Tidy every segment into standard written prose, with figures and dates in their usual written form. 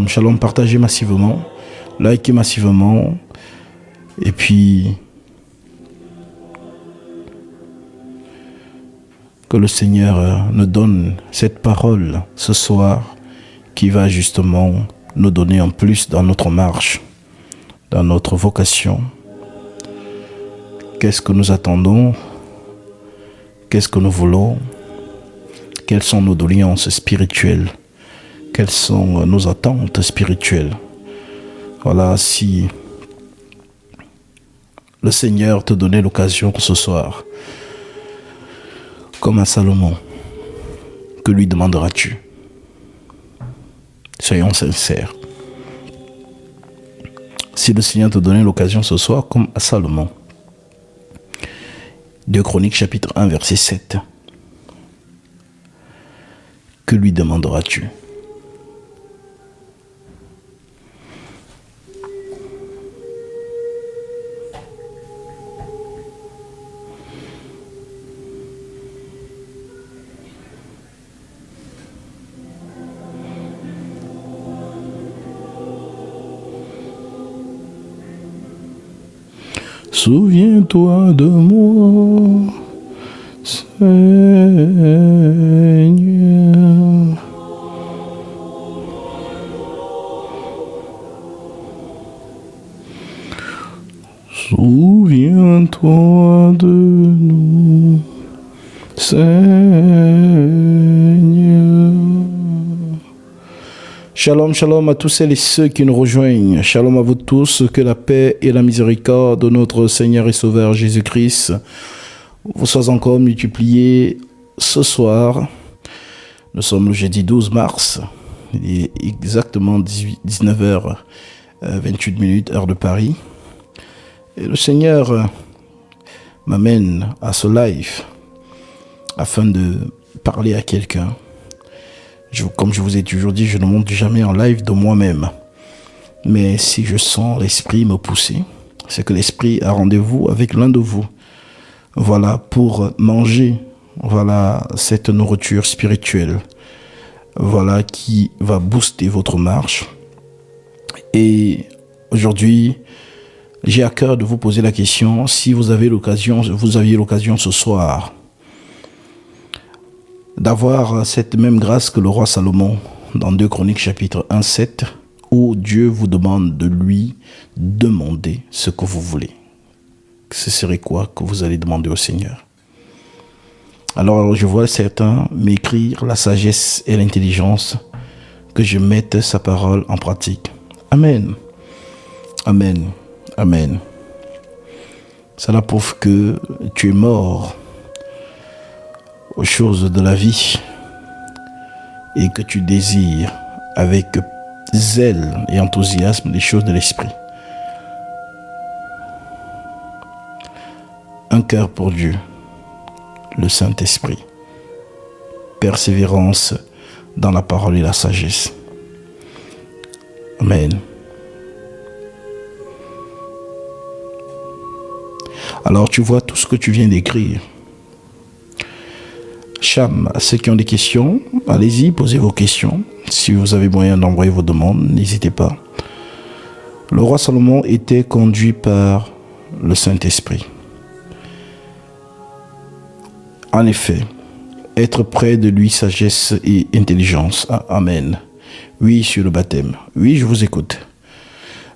Shalom, partagez massivement, likez massivement, et puis que le Seigneur nous donne cette parole ce soir qui va justement nous donner en plus dans notre marche, dans notre vocation. Qu'est-ce que nous attendons? Qu'est-ce que nous voulons? Quelles sont nos doléances spirituelles? Quelles sont nos attentes spirituelles? Voilà, si le Seigneur te donnait l'occasion ce soir, comme à Salomon, que lui demanderas-tu? Soyons sincères. Si le Seigneur te donnait l'occasion ce soir, comme à Salomon, 2 Chroniques chapitre 1 verset 7, que lui demanderas-tu? Souviens-toi de moi, Seigneur. Souviens-toi de nous, Seigneur. Shalom, shalom à tous celles et ceux qui nous rejoignent. Shalom à vous tous, que la paix et la miséricorde de notre Seigneur et Sauveur Jésus-Christ vous soient encore multipliées ce soir. Nous sommes le jeudi 12 mars, il est exactement 19h28 heure de Paris. Et le Seigneur m'amène à ce live afin de parler à quelqu'un. Comme je vous ai toujours dit, je ne monte jamais en live de moi-même. Mais si je sens l'esprit me pousser, c'est que l'esprit a rendez-vous avec l'un de vous. Voilà, pour manger, voilà, cette nourriture spirituelle. Voilà, qui va booster votre marche. Et aujourd'hui, j'ai à cœur de vous poser la question, si vous aviez l'occasion ce soir d'avoir cette même grâce que le roi Salomon dans 2 Chroniques chapitre 1, 7, où Dieu vous demande de lui demander ce que vous voulez. Ce serait quoi que vous allez demander au Seigneur? Alors je vois certains m'écrire la sagesse et l'intelligence, que je mette sa parole en pratique. Amen. Amen. Amen. Cela prouve que tu es mort aux choses de la vie et que tu désires avec zèle et enthousiasme les choses de l'esprit. Un cœur pour Dieu, le Saint-Esprit, persévérance dans la parole et la sagesse. Amen. Alors tu vois tout ce que tu viens d'écrire. Cham, à ceux qui ont des questions, allez-y, posez vos questions. Si vous avez moyen d'envoyer vos demandes, n'hésitez pas. Le roi Salomon était conduit par le Saint-Esprit. En effet, être près de lui, sagesse et intelligence. Amen. Oui, sur le baptême. Oui, je vous écoute.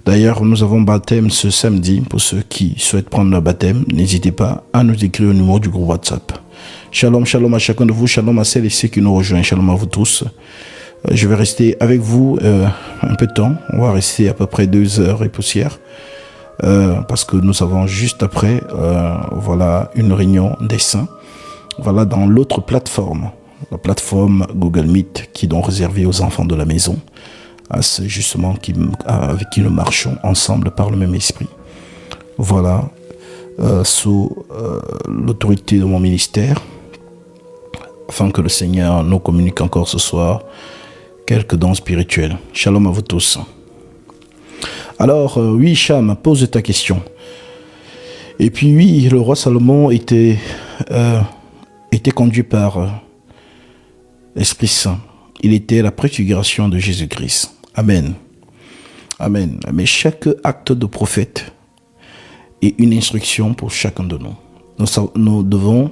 D'ailleurs, nous avons baptême ce samedi. Pour ceux qui souhaitent prendre le baptême, n'hésitez pas à nous écrire au numéro du groupe WhatsApp. Shalom, shalom à chacun de vous. Shalom à celles et ceux qui nous rejoignent. Shalom à vous tous. Je vais rester avec vous un peu de temps. On va rester à peu près 2 heures et poussière. Parce que nous avons juste après voilà, une réunion des saints. Voilà, dans l'autre plateforme. La plateforme Google Meet qui est donc réservée aux enfants de la maison. À ceux justement avec qui nous marchons ensemble par le même esprit. Voilà. Sous l'autorité de mon ministère, afin que le Seigneur nous communique encore ce soir quelques dons spirituels. Shalom à vous tous. Alors, oui, Cham, pose ta question. Et puis oui, le roi Salomon était conduit par l'Esprit Saint. Il était la préfiguration de Jésus-Christ. Amen. Amen. Mais chaque acte de prophète est une instruction pour chacun de nous. Nous devons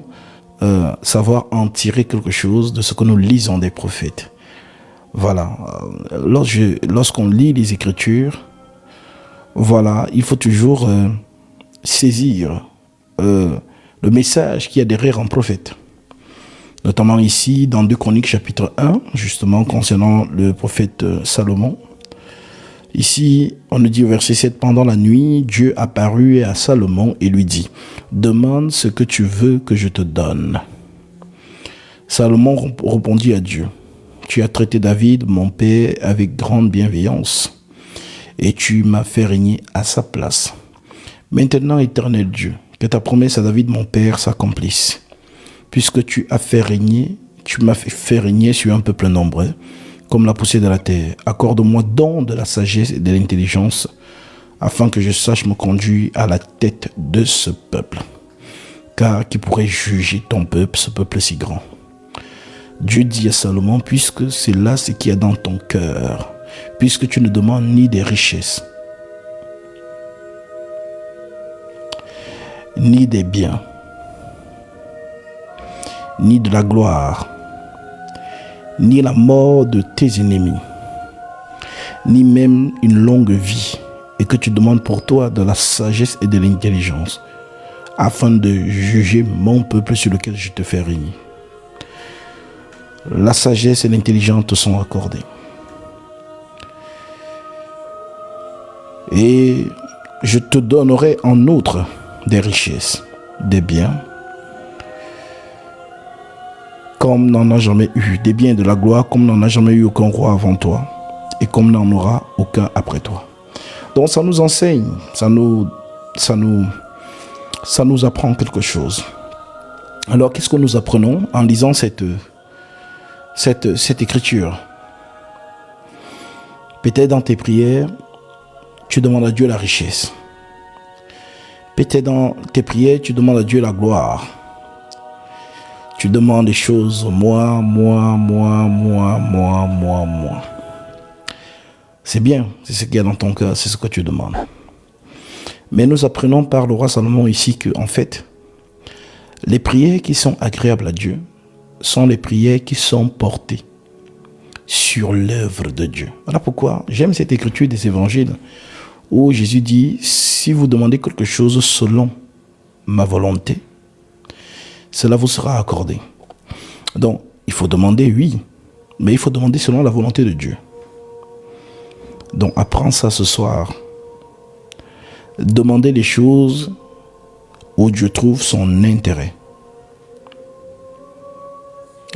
savoir en tirer quelque chose de ce que nous lisons des prophètes. Voilà. Lorsqu'on lit les Écritures, voilà, il faut toujours saisir le message qu'il y a derrière un prophète. Notamment ici, dans 2 Chroniques chapitre 1, justement, concernant le prophète Salomon. Ici, on nous dit au verset 7, « Pendant la nuit, Dieu apparut à Salomon et lui dit, « Demande ce que tu veux que je te donne. » Salomon répondit à Dieu, « Tu as traité David, mon père, avec grande bienveillance, et tu m'as fait régner à sa place. Maintenant, éternel Dieu, que ta promesse à David, mon père, s'accomplisse. Puisque tu m'as fait régner sur un peuple nombreux, comme la poussière de la terre. Accorde-moi donc de la sagesse et de l'intelligence, afin que je sache me conduire à la tête de ce peuple. Car qui pourrait juger ton peuple, ce peuple si grand? » Dieu dit à Salomon, « Puisque c'est là ce qu'il y a dans ton cœur, puisque tu ne demandes ni des richesses, ni des biens, ni de la gloire, ni la mort de tes ennemis, ni même une longue vie, et que tu demandes pour toi de la sagesse et de l'intelligence, afin de juger mon peuple sur lequel je te fais régner. La sagesse et l'intelligence te sont accordées. Et je te donnerai en outre des richesses, des biens, comme n'en a jamais eu, des biens de la gloire, comme n'en a jamais eu aucun roi avant toi, et comme n'en aura aucun après toi. » Donc ça nous enseigne, ça nous apprend quelque chose. Alors qu'est-ce que nous apprenons en lisant cette écriture? Peut-être dans tes prières, tu demandes à Dieu la richesse. Peut-être dans tes prières, tu demandes à Dieu la gloire. Tu demandes des choses, moi. C'est bien, c'est ce qu'il y a dans ton cœur, c'est ce que tu demandes. Mais nous apprenons par le roi Salomon ici que, en fait, les prières qui sont agréables à Dieu sont les prières qui sont portées sur l'œuvre de Dieu. Voilà pourquoi j'aime cette écriture des évangiles où Jésus dit, si vous demandez quelque chose selon ma volonté, cela vous sera accordé. Donc, il faut demander, oui, mais il faut demander selon la volonté de Dieu. Donc, apprends ça ce soir. Demandez les choses où Dieu trouve son intérêt.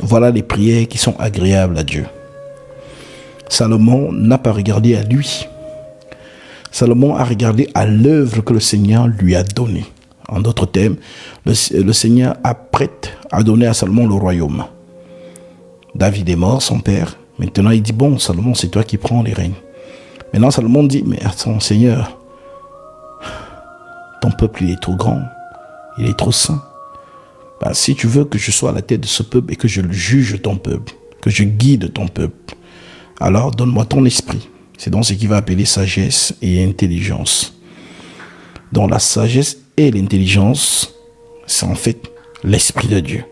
Voilà les prières qui sont agréables à Dieu. Salomon n'a pas regardé à lui. Salomon a regardé à l'œuvre que le Seigneur lui a donnée. En d'autres termes, le Seigneur apprête à donner à Salomon le royaume. David est mort, son père. Maintenant, il dit, bon, Salomon, c'est toi qui prends les règnes. Maintenant, Salomon dit, mais attends, Seigneur, ton peuple, il est trop grand, il est trop saint. Ben, si tu veux que je sois à la tête de ce peuple et que je juge ton peuple, que je guide ton peuple, alors donne-moi ton esprit. C'est donc ce qui va appeler sagesse et intelligence. Donc la sagesse et l'intelligence, c'est en fait l'esprit de Dieu.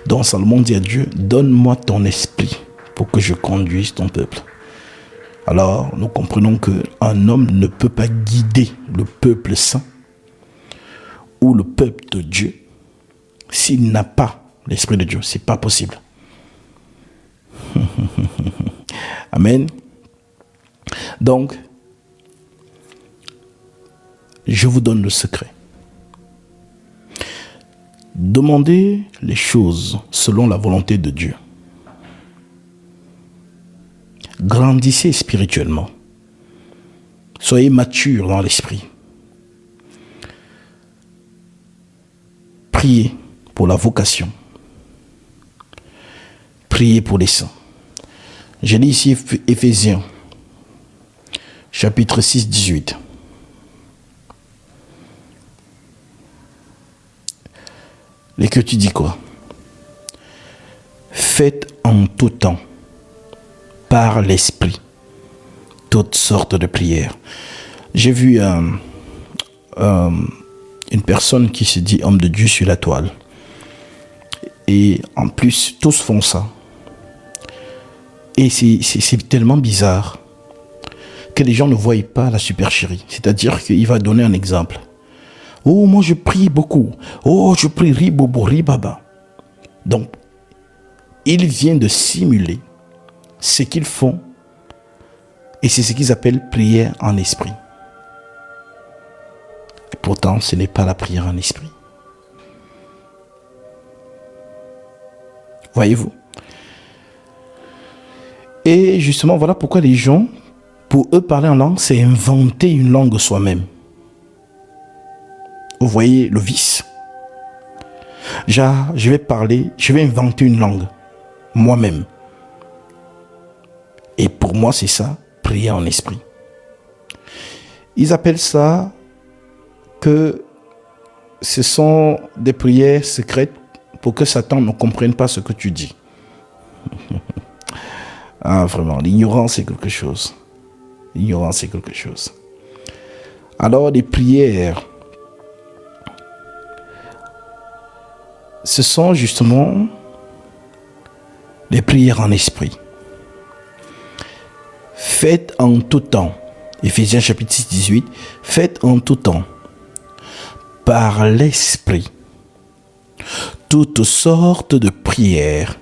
Donc Salomon dit à Dieu, donne-moi ton esprit pour que je conduise ton peuple. Alors nous comprenons qu'un homme ne peut pas guider le peuple saint ou le peuple de Dieu s'il n'a pas l'esprit de Dieu. C'est pas possible. Amen. Donc, je vous donne le secret. Demandez les choses selon la volonté de Dieu. Grandissez spirituellement. Soyez matures dans l'esprit. Priez pour la vocation. Priez pour les saints. J'ai lu ici Éphésiens, chapitre 6, 18. L'Écriture dit quoi? Faites en tout temps, par l'Esprit, toutes sortes de prières. J'ai vu une personne qui se dit homme de Dieu sur la toile. Et en plus, tous font ça. Et c'est tellement bizarre que les gens ne voient pas la supercherie. C'est-à-dire qu'il va donner un exemple. Oh, moi je prie beaucoup. Oh, je prie ribobo, ribaba. Donc, il vient de simuler ce qu'ils font. Et c'est ce qu'ils appellent prière en esprit. Et pourtant, ce n'est pas la prière en esprit. Voyez-vous? Et justement, voilà pourquoi les gens, pour eux, parler en langue, c'est inventer une langue soi-même. Vous voyez le vice? Genre, je vais inventer une langue, moi-même. Et pour moi, c'est ça, prier en esprit. Ils appellent ça que ce sont des prières secrètes pour que Satan ne comprenne pas ce que tu dis. Ah, vraiment, l'ignorance est quelque chose. L'ignorance est quelque chose. Alors, les prières, ce sont justement les prières en esprit. Faites en tout temps. Éphésiens chapitre 6, 18. Faites en tout temps, par l'esprit, toutes sortes de prières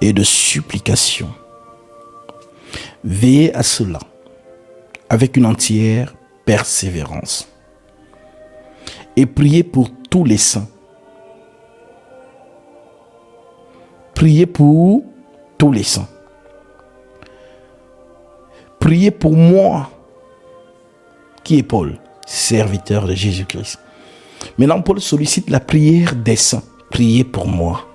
et de supplications. Veillez à cela avec une entière persévérance. Et priez pour tous les saints. Priez pour tous les saints. Priez pour moi, qui est Paul, serviteur de Jésus-Christ. Maintenant, Paul sollicite la prière des saints. Priez pour moi.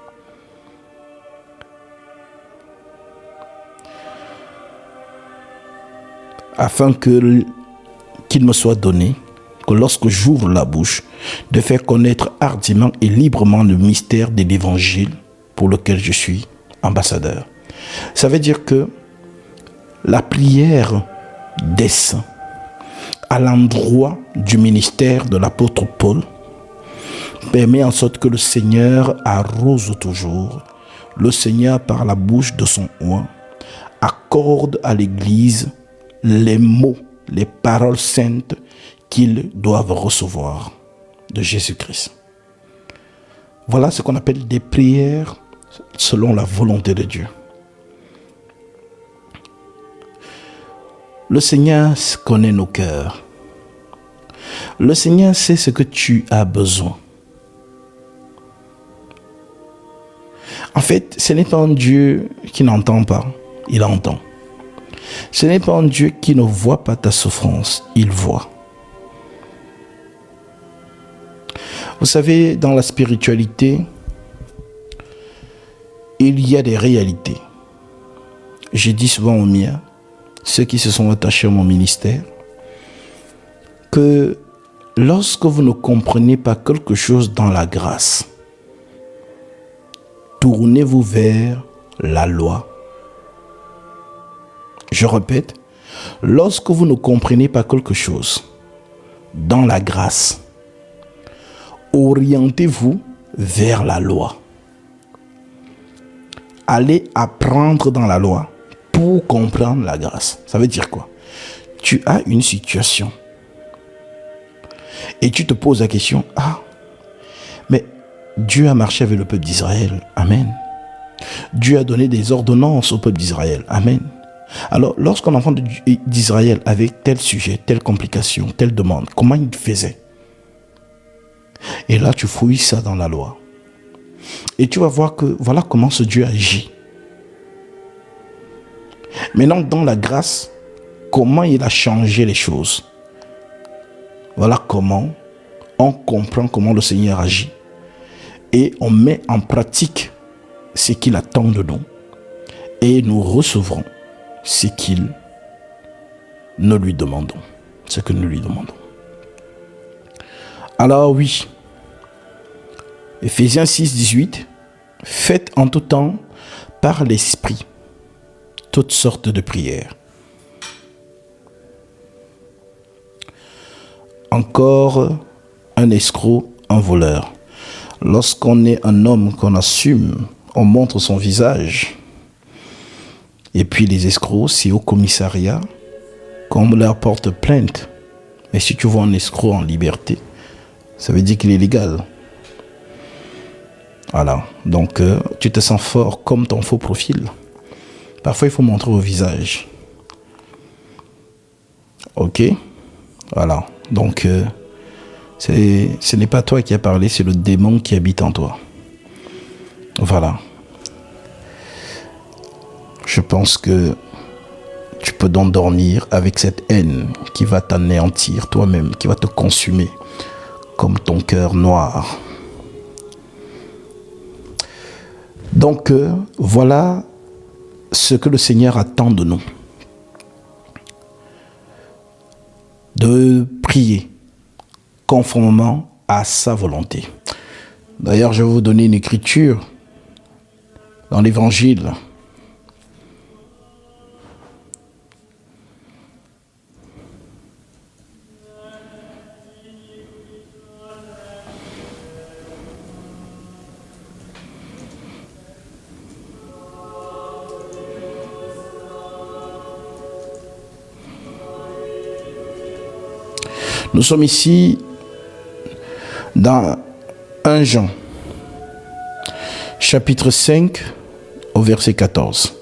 Afin qu'il me soit donné, que lorsque j'ouvre la bouche, de faire connaître hardiment et librement le mystère de l'évangile pour lequel je suis ambassadeur. Ça veut dire que la prière des saints à l'endroit du ministère de l'apôtre Paul permet en sorte que le Seigneur arrose toujours. Le Seigneur, par la bouche de son oint, accorde à l'Église les mots, les paroles saintes qu'ils doivent recevoir de Jésus-Christ. Voilà ce qu'on appelle des prières selon la volonté de Dieu. Le Seigneur connaît nos cœurs. Le Seigneur sait ce que tu as besoin. En fait, ce n'est pas un Dieu qui n'entend pas, il entend. Ce n'est pas un Dieu qui ne voit pas ta souffrance, il voit. Vous savez, dans la spiritualité, il y a des réalités. Je dis souvent aux miens, ceux qui se sont attachés à mon ministère, que lorsque vous ne comprenez pas quelque chose dans la grâce, tournez-vous vers la loi. Je répète, lorsque vous ne comprenez pas quelque chose dans la grâce, orientez-vous vers la loi. Allez apprendre dans la loi pour comprendre la grâce. Ça veut dire quoi? Tu as une situation et tu te poses la question, mais Dieu a marché avec le peuple d'Israël. Amen. Dieu a donné des ordonnances au peuple d'Israël. Amen. Alors, lorsqu'un enfant d'Israël avait tel sujet, telle complication, telle demande, comment il faisait? Et là, tu fouilles ça dans la loi. Et tu vas voir que voilà comment ce Dieu agit. Maintenant, dans la grâce, comment il a changé les choses. Voilà comment on comprend comment le Seigneur agit. Et on met en pratique ce qu'il attend de nous. Et nous recevrons ce qu'il nous lui demandons. Ce que nous lui demandons. Alors oui, Éphésiens 6, 18, faites en tout temps par l'Esprit toutes sortes de prières encore un escroc, un voleur. Lorsqu'on est un homme qu'on assume, on montre son visage. Et puis les escrocs, c'est au commissariat qu'on leur porte plainte. Mais si tu vois un escroc en liberté, ça veut dire qu'il est légal. Voilà. Donc, tu te sens fort comme ton faux profil. Parfois, il faut montrer au visage. Ok? Voilà. Donc, ce n'est pas toi qui as parlé, c'est le démon qui habite en toi. Voilà. Je pense que tu peux donc dormir avec cette haine qui va t'anéantir toi-même, qui va te consumer comme ton cœur noir. Donc, voilà ce que le Seigneur attend de nous. De prier conformément à sa volonté. D'ailleurs, je vais vous donner une écriture dans l'Évangile. Nous sommes ici dans 1 Jean, chapitre 5, au verset 14.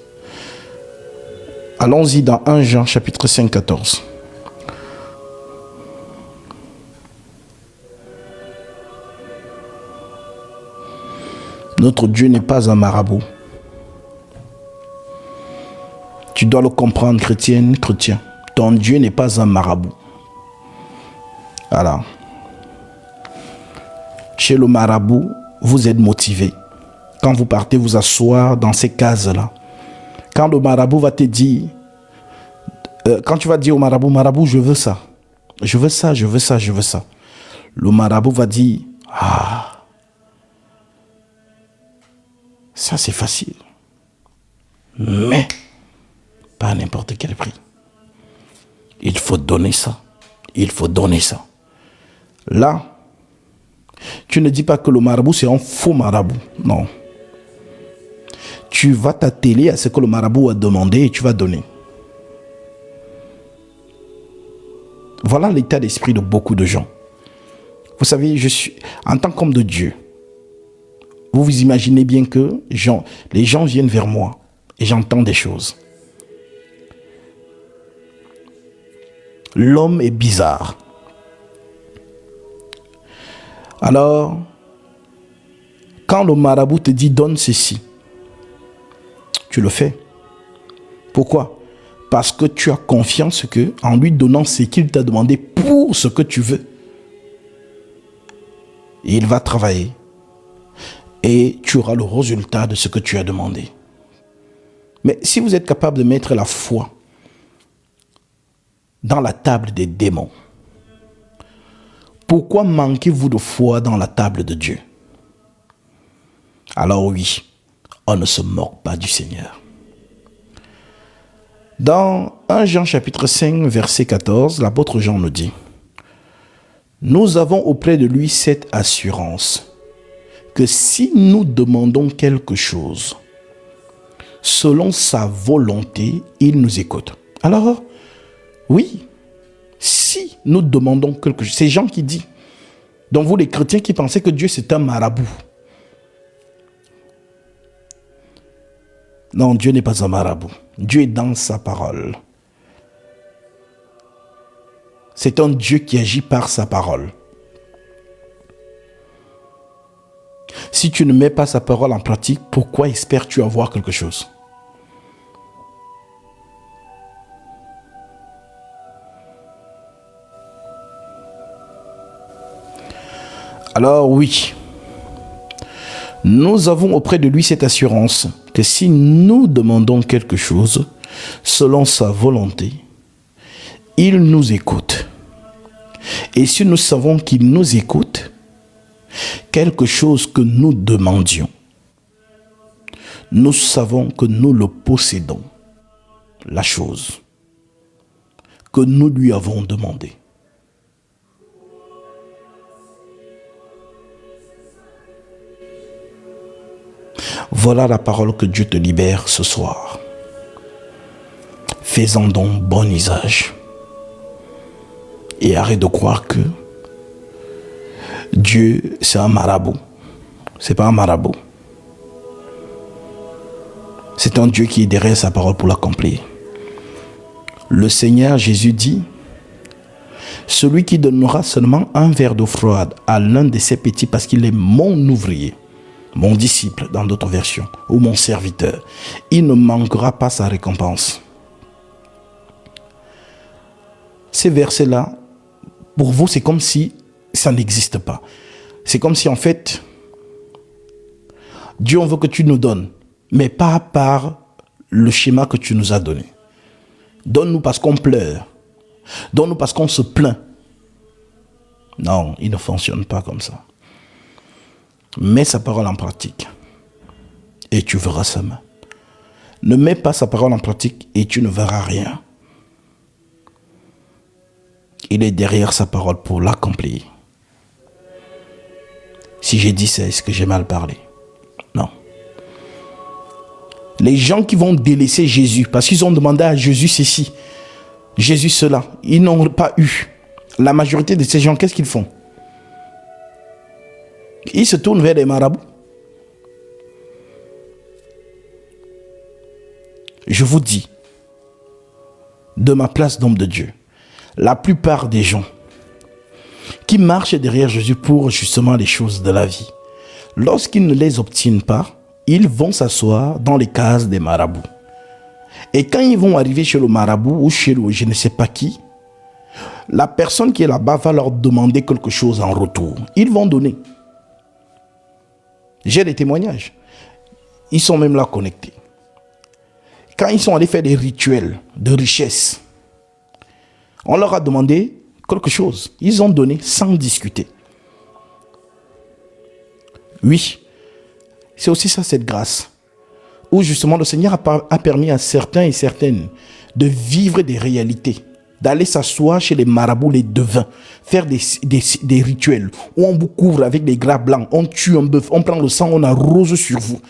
Allons-y dans 1 Jean, chapitre 5, 14. Notre Dieu n'est pas un marabout. Tu dois le comprendre, chrétienne, chrétien. Ton Dieu n'est pas un marabout. Voilà. Chez le marabout, vous êtes motivé. Quand vous partez vous asseoir dans ces cases-là, quand le marabout va te dire, quand tu vas dire au marabout, marabout, je veux ça. Je veux ça, je veux ça, je veux ça. Le marabout va dire, ah, ça c'est facile. Mais, pas à n'importe quel prix. Il faut donner ça. Il faut donner ça. Là, tu ne dis pas que le marabout c'est un faux marabout. Non. Tu vas t'atteler à ce que le marabout a demandé et tu vas donner. Voilà l'état d'esprit de beaucoup de gens. Vous savez, je suis en tant qu'homme de Dieu. Vous vous imaginez bien que les gens viennent vers moi et j'entends des choses. L'homme est bizarre. Alors, quand le marabout te dit donne ceci, tu le fais. Pourquoi? Parce que tu as confiance que en lui donnant ce qu'il t'a demandé pour ce que tu veux, il va travailler et tu auras le résultat de ce que tu as demandé. Mais si vous êtes capable de mettre la foi dans la table des démons, pourquoi manquez-vous de foi dans la table de Dieu? Alors oui, on ne se moque pas du Seigneur. Dans 1 Jean chapitre 5, verset 14, l'apôtre Jean nous dit, « Nous avons auprès de lui cette assurance, que si nous demandons quelque chose, selon sa volonté, il nous écoute. » Alors, oui, si nous demandons quelque chose, c'est Jean qui dit. Donc vous les chrétiens qui pensez que Dieu c'est un marabout. Non, Dieu n'est pas un marabout. Dieu est dans sa parole. C'est un Dieu qui agit par sa parole. Si tu ne mets pas sa parole en pratique, pourquoi espères-tu avoir quelque chose? Alors oui, nous avons auprès de lui cette assurance que si nous demandons quelque chose selon sa volonté, il nous écoute. Et si nous savons qu'il nous écoute, quelque chose que nous demandions, nous savons que nous le possédons, la chose que nous lui avons demandé. Voilà la parole que Dieu te libère ce soir. Fais-en donc bon usage. Et arrête de croire que Dieu, c'est un marabout. C'est pas un marabout. C'est un Dieu qui est derrière sa parole pour l'accomplir. Le Seigneur Jésus dit, celui qui donnera seulement un verre d'eau froide à l'un de ses petits parce qu'il est mon ouvrier, mon disciple dans d'autres versions, ou mon serviteur, il ne manquera pas sa récompense. Ces versets-là, pour vous, c'est comme si ça n'existe pas. C'est comme si en fait, Dieu, on veut que tu nous donnes, mais pas par le schéma que tu nous as donné. Donne-nous parce qu'on pleure. Donne-nous parce qu'on se plaint. Non, il ne fonctionne pas comme ça. Mets sa parole en pratique et tu verras sa main. Ne mets pas sa parole en pratique et tu ne verras rien. Il est derrière sa parole pour l'accomplir. Si j'ai dit ça, est-ce que j'ai mal parlé? Non. Les gens qui vont délaisser Jésus parce qu'ils ont demandé à Jésus ceci, Jésus cela, ils n'ont pas eu. La majorité de ces gens, qu'est-ce qu'ils font? Ils se tournent vers les marabouts. Je vous dis, de ma place d'homme de Dieu, la plupart des gens qui marchent derrière Jésus pour justement les choses de la vie, lorsqu'ils ne les obtiennent pas, ils vont s'asseoir dans les cases des marabouts. Et quand ils vont arriver chez le marabout ou chez le je ne sais pas qui, la personne qui est là-bas va leur demander quelque chose en retour. Ils vont donner. J'ai des témoignages. Ils sont même là connectés. Quand ils sont allés faire des rituels de richesse, on leur a demandé quelque chose. Ils ont donné sans discuter. Oui, c'est aussi ça, cette grâce. Où justement le Seigneur a permis à certains et certaines de vivre des réalités, d'aller s'asseoir chez les marabouts, les devins, faire des rituels où on vous couvre avec des draps blancs, on tue un bœuf, on prend le sang, on arrose sur vous.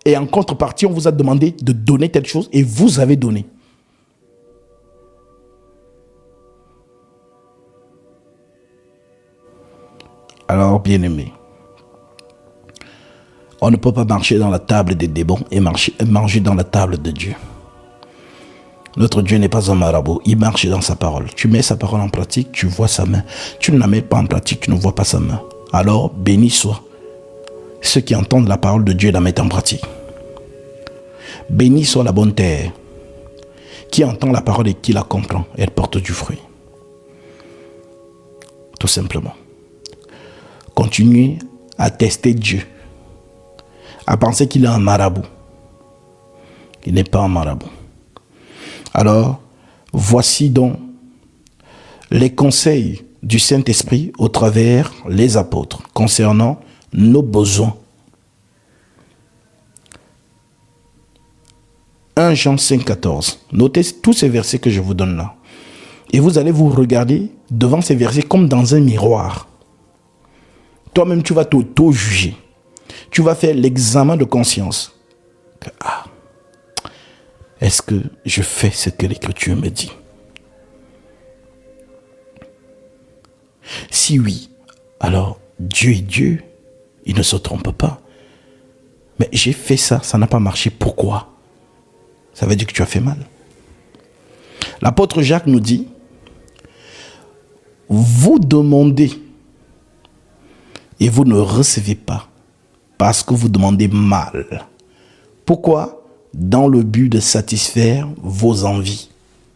Et en contrepartie, on vous a demandé de donner telle chose et vous avez donné. Alors, bien-aimés, on ne peut pas marcher dans la table des démons et manger dans la table de Dieu. Notre Dieu n'est pas un marabout, il marche dans sa parole. Tu mets sa parole en pratique, tu vois sa main. Tu ne la mets pas en pratique, tu ne vois pas sa main. Alors, béni soit ceux qui entendent la parole de Dieu et la mettent en pratique. Béni soit la bonne terre qui entend la parole et qui la comprend. Elle porte du fruit. Tout simplement. Continuez à tester Dieu, à penser qu'il est un marabout. Il n'est pas un marabout. Alors, voici donc les conseils du Saint-Esprit au travers les apôtres concernant nos besoins. 1 Jean 5, 14. Notez tous ces versets que je vous donne là. Et vous allez vous regarder devant ces versets comme dans un miroir. Toi-même, tu vas t'auto-juger. Tu vas faire l'examen de conscience. Est-ce que je fais ce que l'Écriture me dit? Si oui, alors Dieu est Dieu. Il ne se trompe pas. Mais j'ai fait ça, ça n'a pas marché. Pourquoi? Ça veut dire que tu as fait mal. L'apôtre Jacques nous dit, vous demandez et vous ne recevez pas parce que vous demandez mal. Pourquoi? Dans le but de satisfaire vos envies.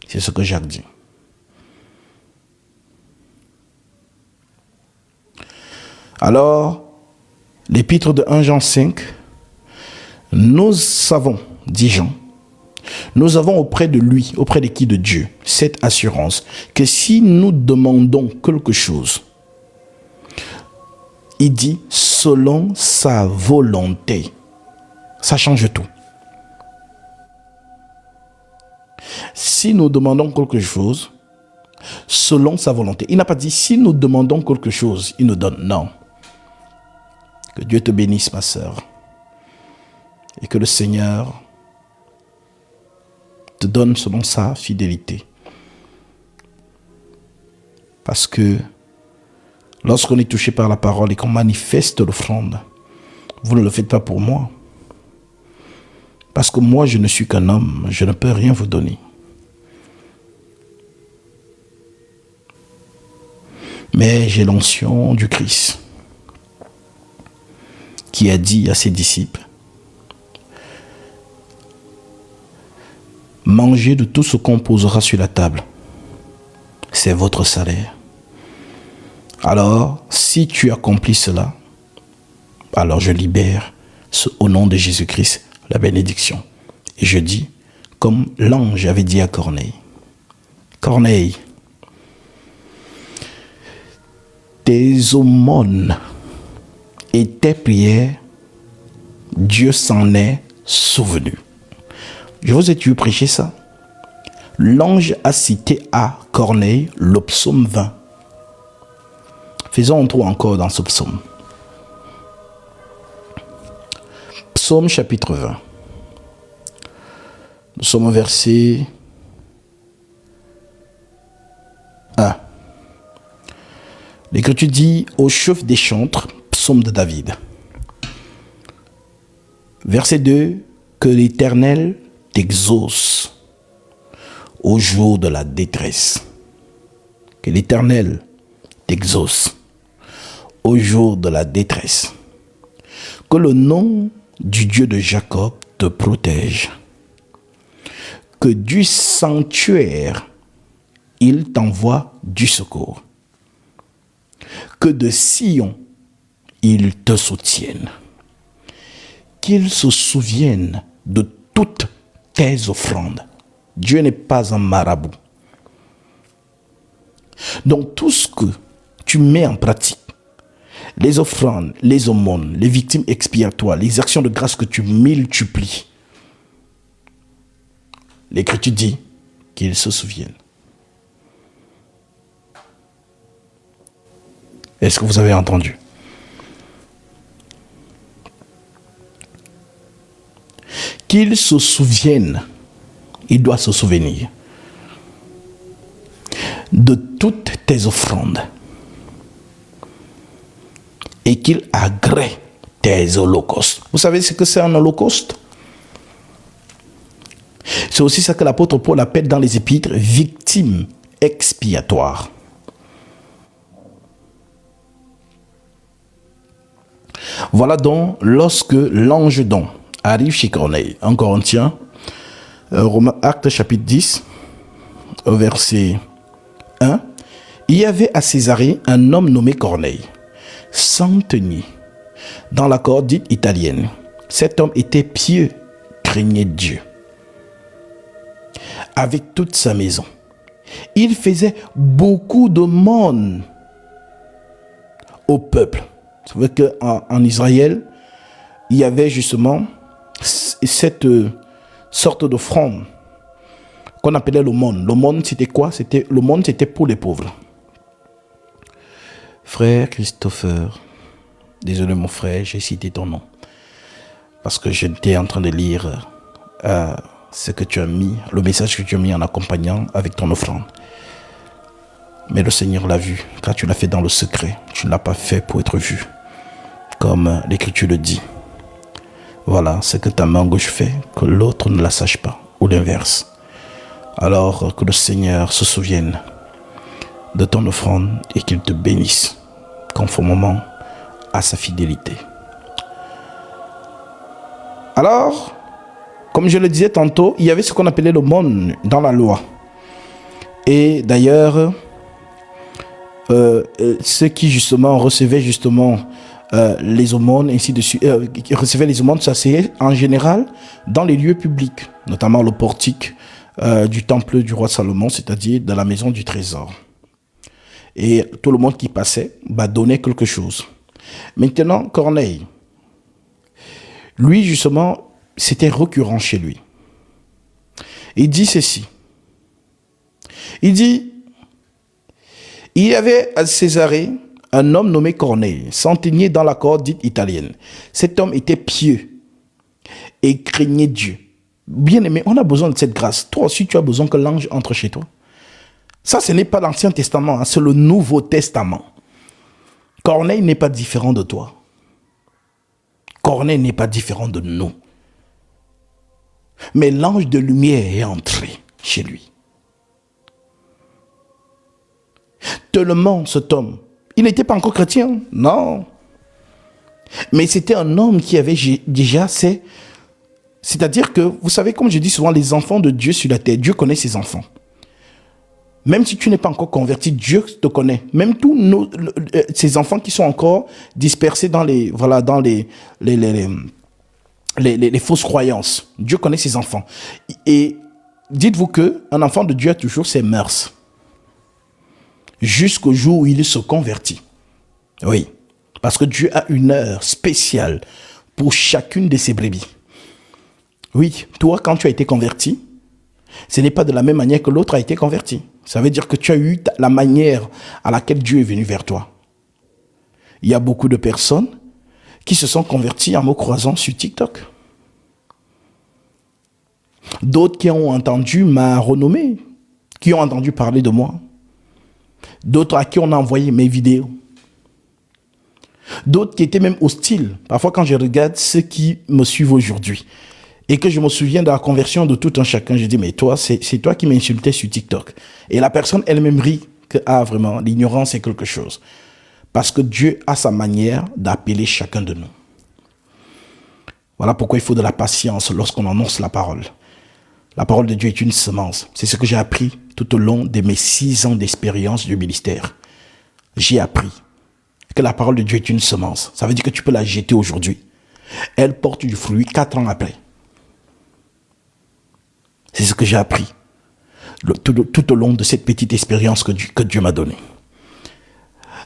C'est ce que Jacques dit. Alors, l'épître de 1 Jean 5, nous savons, dit Jean, nous avons auprès de lui, auprès de qui? De Dieu, cette assurance que si nous demandons quelque chose, il dit selon sa volonté. Ça change tout. Si nous demandons quelque chose, selon sa volonté. Il n'a pas dit si nous demandons quelque chose, il nous donne. Non. Que Dieu te bénisse, ma sœur. et que le Seigneur te donne selon sa fidélité. Parce que lorsqu'on est touché par la parole et qu'on manifeste l'offrande, vous ne le faites pas pour moi. Parce que moi, je ne suis qu'un homme, je ne peux rien vous donner. Mais j'ai l'onction du Christ qui a dit à ses disciples, mangez de tout ce qu'on posera sur la table. C'est votre salaire. Alors, si tu accomplis cela, alors je libère au nom de Jésus-Christ la bénédiction. Et je dis, comme l'ange avait dit à Corneille, Corneille, tes aumônes et tes prières, Dieu s'en est souvenu. Je vous ai dû prêcher ça. L'ange a cité à Corneille le psaume 20. Faisons un trou encore dans ce psaume. Psaume chapitre 20. Nous sommes au verset 1. L'Écriture dit au chef des chantres, psaume de David. Verset 2. Que l'Éternel t'exauce au jour de la détresse. Que l'Éternel t'exauce au jour de la détresse. Que le nom du Dieu de Jacob te protège. Que du sanctuaire, il t'envoie du secours. Que de Sion, il te soutienne. Qu'il se souvienne de toutes tes offrandes. Dieu n'est pas un marabout. Donc tout ce que tu mets en pratique, les offrandes, les aumônes, les victimes expiatoires, les actions de grâce que tu multiplies, l'Écriture dit qu'ils se souviennent. Est-ce que vous avez entendu? Qu'il se souvienne, il doit se souvenir de toutes tes offrandes et qu'il agrée tes holocaustes. Vous savez ce que c'est un holocauste? C'est aussi ça que l'apôtre Paul appelle dans les épîtres victimes expiatoires. Voilà donc lorsque l'ange don arrive chez Corneille, en Corinthiens, Actes chapitre 10, au verset 1, il y avait à Césarée un homme nommé Corneille, centenier, dans la cour dite italienne. Cet homme était pieux, craignait Dieu, avec toute sa maison. Il faisait beaucoup d'aumônes au peuple. Vous savez qu'en Israël, il y avait justement cette sorte d'offrande qu'on appelait l'aumône. L'aumône, c'était quoi? L'aumône, c'était pour les pauvres. Frère Christopher, désolé mon frère, j'ai cité ton nom. Parce que j'étais en train de lire ce que tu as mis, le message que tu as mis en accompagnant avec ton offrande. Mais le Seigneur l'a vu, car tu l'as fait dans le secret. Tu ne l'as pas fait pour être vu, comme l'Écriture le dit. Voilà ce que ta main gauche fait, que l'autre ne la sache pas, ou l'inverse. Alors que le Seigneur se souvienne de ton offrande et qu'il te bénisse conformément à sa fidélité. Alors, comme je le disais tantôt, il y avait ce qu'on appelait l'aumône dans la loi. Et d'ailleurs, ceux qui justement recevaient justement les aumônes, ainsi de suite, qui recevaient les aumônes, ça c'est en général dans les lieux publics, notamment le portique du temple du roi Salomon, c'est-à-dire dans la maison du trésor. Et tout le monde qui passait donnait quelque chose. Maintenant, Corneille, lui justement, c'était récurrent chez lui. Il dit ceci. Il dit, il y avait à Césarée un homme nommé Corneille, centenier dans la cour dite italienne. Cet homme était pieux et craignez Dieu. Bien-aimé, on a besoin de cette grâce. Toi aussi, tu as besoin que l'ange entre chez toi. Ça, ce n'est pas l'Ancien Testament, hein, c'est le Nouveau Testament. Corneille n'est pas différent de toi. Corneille n'est pas différent de nous. Mais l'ange de lumière est entré chez lui. Tellement cet homme, il n'était pas encore chrétien, non. Mais c'était un homme qui avait déjà c'est-à-dire que, vous savez, comme je dis souvent, les enfants de Dieu sur la terre, Dieu connaît ses enfants. Même si tu n'es pas encore converti, Dieu te connaît. Même tous ces enfants qui sont encore dispersés dans les fausses croyances. Dieu connaît ses enfants. Et dites-vous qu'un enfant de Dieu a toujours ses mœurs. Jusqu'au jour où il se convertit. Oui. Parce que Dieu a une heure spéciale pour chacune de ses brebis. Oui, toi, quand tu as été converti, ce n'est pas de la même manière que l'autre a été converti. Ça veut dire que tu as eu la manière à laquelle Dieu est venu vers toi. Il y a beaucoup de personnes qui se sont converties en me croisant sur TikTok. D'autres qui ont entendu ma renommée, qui ont entendu parler de moi. D'autres à qui on a envoyé mes vidéos. D'autres qui étaient même hostiles. Parfois, quand je regarde ceux qui me suivent aujourd'hui et que je me souviens de la conversion de tout un chacun, je dis, mais toi, c'est toi qui m'insultais sur TikTok. Et la personne elle-même rit que, vraiment, l'ignorance est quelque chose. Parce que Dieu a sa manière d'appeler chacun de nous. Voilà pourquoi il faut de la patience lorsqu'on annonce la parole. La parole de Dieu est une semence. C'est ce que j'ai appris tout au long de mes 6 ans d'expérience du ministère. J'ai appris que la parole de Dieu est une semence. Ça veut dire que tu peux la jeter aujourd'hui. Elle porte du fruit 4 ans après. C'est ce que j'ai appris tout au long de cette petite expérience que Dieu m'a donnée.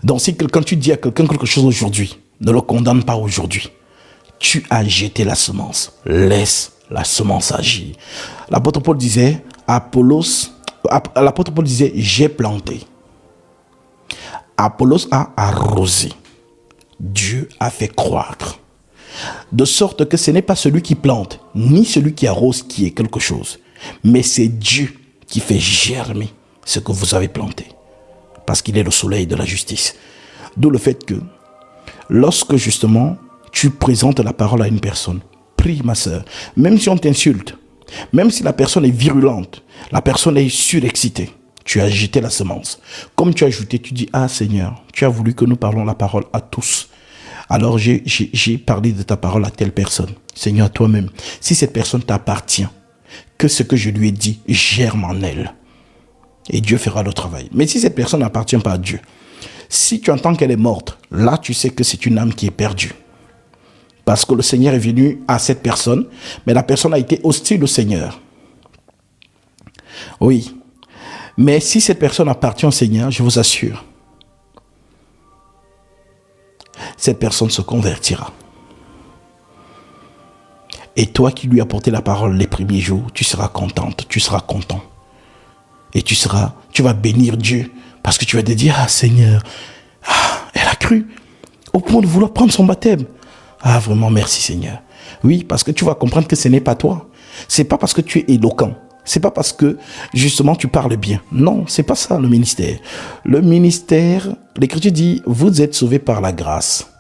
Donc si quand tu dis à quelqu'un quelque chose aujourd'hui, ne le condamne pas aujourd'hui. Tu as jeté la semence. Laisse la semence agir. L'apôtre Paul disait, j'ai planté. Apollos a arrosé. Dieu a fait croître. De sorte que ce n'est pas celui qui plante, ni celui qui arrose qui est quelque chose. Mais c'est Dieu qui fait germer ce que vous avez planté. Parce qu'il est le soleil de la justice. D'où le fait que, lorsque justement, tu présentes la parole à une personne, prie ma sœur, même si on t'insulte, même si la personne est virulente, la personne est surexcitée, tu as jeté la semence. Comme tu as ajouté, tu dis, ah Seigneur, tu as voulu que nous parlons la parole à tous. Alors j'ai parlé de ta parole à telle personne. Seigneur, toi-même, si cette personne t'appartient, que ce que je lui ai dit germe en elle. Et Dieu fera le travail. Mais si cette personne n'appartient pas à Dieu, si tu entends qu'elle est morte, là tu sais que c'est une âme qui est perdue. Parce que le Seigneur est venu à cette personne, mais la personne a été hostile au Seigneur. Oui. Mais si cette personne appartient au Seigneur, je vous assure, cette personne se convertira. Et toi qui lui as porté la parole les premiers jours, tu seras contente, tu seras content. Et tu vas bénir Dieu. Parce que tu vas te dire, ah Seigneur, elle a cru au point de vouloir prendre son baptême. Ah vraiment, merci Seigneur. Oui, parce que tu vas comprendre que ce n'est pas toi. C'est pas parce que tu es éloquent. C'est pas parce que justement tu parles bien. Non, c'est pas ça le ministère. Le ministère, l'Écriture dit, vous êtes sauvés par la grâce,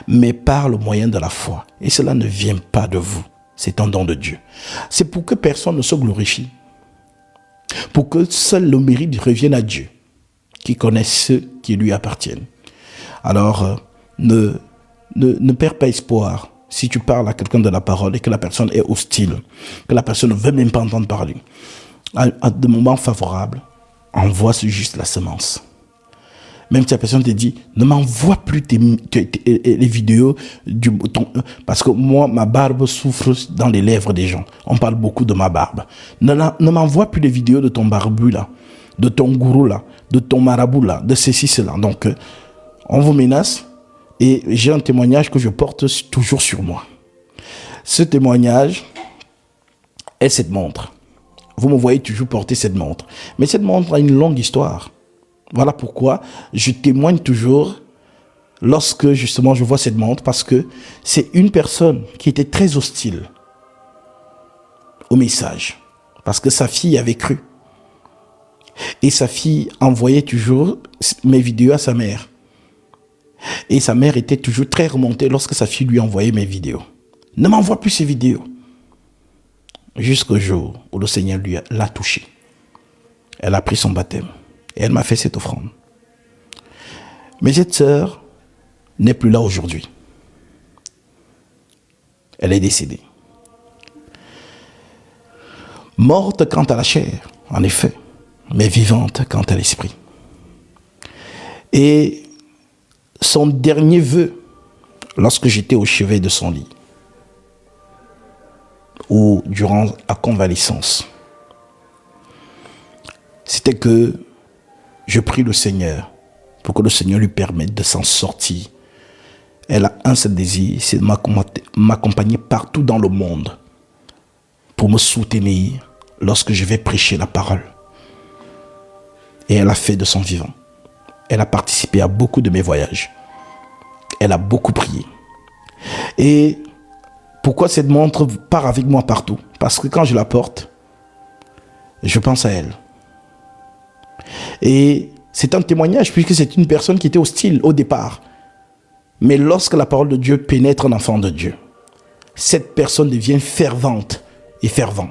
mais par le moyen de la foi. Et cela ne vient pas de vous. C'est un don de Dieu. C'est pour que personne ne se glorifie. Pour que seul le mérite revienne à Dieu, qui connaît ceux qui lui appartiennent. Alors, ne perds pas espoir si tu parles à quelqu'un de la parole et que la personne est hostile, que la personne ne veut même pas entendre parler. À des moments favorables, envoie juste la semence. Même si la personne te dit, ne m'envoie plus les vidéos parce que moi, ma barbe souffre dans les lèvres des gens. On parle beaucoup de ma barbe. Ne m'envoie plus les vidéos de ton barbu là, de ton gourou là, de ton marabout là, de ceci, cela. Donc, on vous menace et j'ai un témoignage que je porte toujours sur moi. Ce témoignage est cette montre. Vous me voyez toujours porter cette montre. Mais cette montre a une longue histoire. Voilà pourquoi je témoigne toujours lorsque justement je vois cette montre, parce que c'est une personne qui était très hostile au message. Parce que sa fille avait cru. Et sa fille envoyait toujours mes vidéos à sa mère. Et sa mère était toujours très remontée lorsque sa fille lui envoyait mes vidéos. Ne m'envoie plus ces vidéos. Jusqu'au jour où le Seigneur l'a touchée. Elle a pris son baptême. Et elle m'a fait cette offrande. Mais cette sœur n'est plus là aujourd'hui. Elle est décédée. Morte quant à la chair, en effet, mais vivante quant à l'esprit. Et son dernier vœu, lorsque j'étais au chevet de son lit, ou durant la convalescence, c'était que je prie le Seigneur pour que le Seigneur lui permette de s'en sortir. Elle a un seul désir, c'est de m'accompagner partout dans le monde pour me soutenir lorsque je vais prêcher la parole. Et elle a fait de son vivant. Elle a participé à beaucoup de mes voyages. Elle a beaucoup prié. Et pourquoi cette montre part avec moi partout? Parce que quand je la porte, je pense à elle. Et c'est un témoignage puisque c'est une personne qui était hostile au départ. Mais lorsque la parole de Dieu pénètre un enfant de Dieu, cette personne devient fervente et fervent.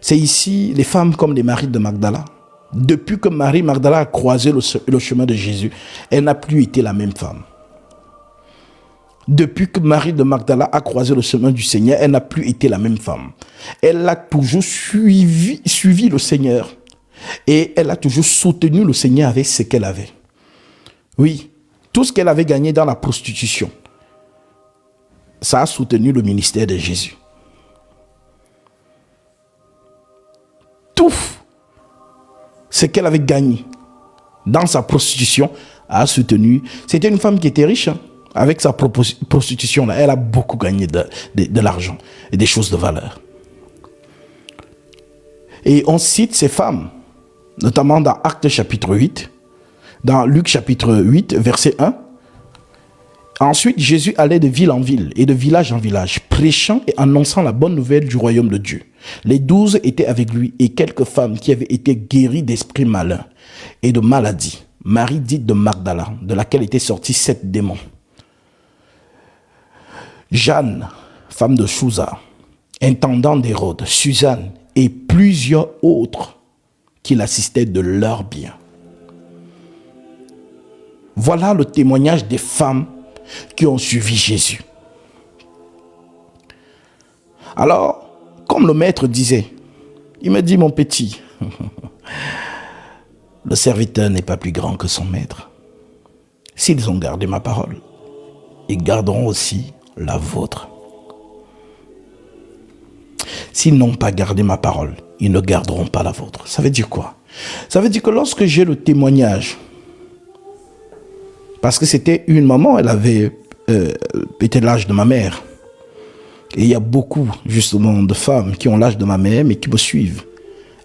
C'est ici les femmes comme les Marie de Magdala. Depuis que Marie Magdala a croisé le chemin de Jésus, elle n'a plus été la même femme. Depuis que Marie de Magdala a croisé le chemin du Seigneur, elle n'a plus été la même femme. Elle a toujours suivi le Seigneur. Et elle a toujours soutenu le Seigneur avec ce qu'elle avait. Oui, tout ce qu'elle avait gagné dans la prostitution, ça a soutenu le ministère de Jésus. Tout ce qu'elle avait gagné dans sa prostitution a soutenu. C'était une femme qui était riche, hein. Avec sa prostitution, là, elle a beaucoup gagné de l'argent et des choses de valeur. Et on cite ces femmes, notamment dans Actes chapitre 8, dans Luc chapitre 8, verset 1. Ensuite, Jésus allait de ville en ville et de village en village, prêchant et annonçant la bonne nouvelle du royaume de Dieu. Les 12 étaient avec lui et quelques femmes qui avaient été guéries d'esprits malins et de maladies. Marie dite de Magdala, de laquelle étaient sortis 7 démons. Jeanne, femme de Chouza, intendant d'Hérode, Suzanne et plusieurs autres qui l'assistaient de leurs biens. Voilà le témoignage des femmes qui ont suivi Jésus. Alors, comme le maître disait, il me dit, mon petit, le serviteur n'est pas plus grand que son maître. S'ils ont gardé ma parole, ils garderont aussi la vôtre. S'ils n'ont pas gardé ma parole, ils ne garderont pas la vôtre. Ça veut dire quoi? Ça veut dire que lorsque j'ai le témoignage, parce que c'était une maman, elle avait peut-être l'âge de ma mère. Et il y a beaucoup, justement, de femmes qui ont l'âge de ma mère, mais qui me suivent.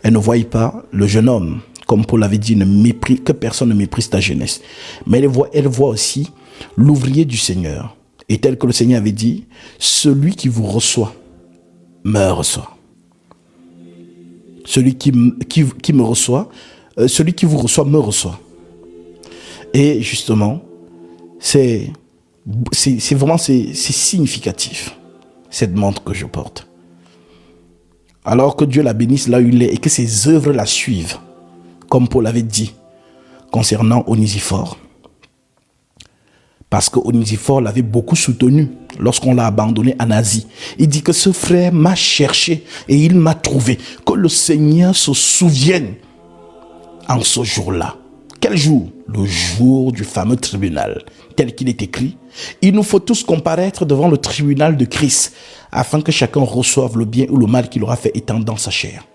Elles ne voient pas le jeune homme, comme Paul avait dit, que personne ne méprise ta jeunesse. Mais elles voient aussi l'ouvrier du Seigneur. Et tel que le Seigneur avait dit, celui qui vous reçoit, me reçoit. Celui qui me reçoit, celui qui vous reçoit, me reçoit. Et justement, c'est vraiment significatif, cette montre que je porte. Alors que Dieu la bénisse là où il est et que ses œuvres la suivent, comme Paul avait dit concernant Onésiphore. Parce que Onésiphore l'avait beaucoup soutenu lorsqu'on l'a abandonné en Asie. Il dit que ce frère m'a cherché et il m'a trouvé. Que le Seigneur se souvienne en ce jour-là. Quel jour? Le jour du fameux tribunal. Tel qu'il est écrit, il nous faut tous comparaître devant le tribunal de Christ afin que chacun reçoive le bien ou le mal qu'il aura fait étant dans sa chair.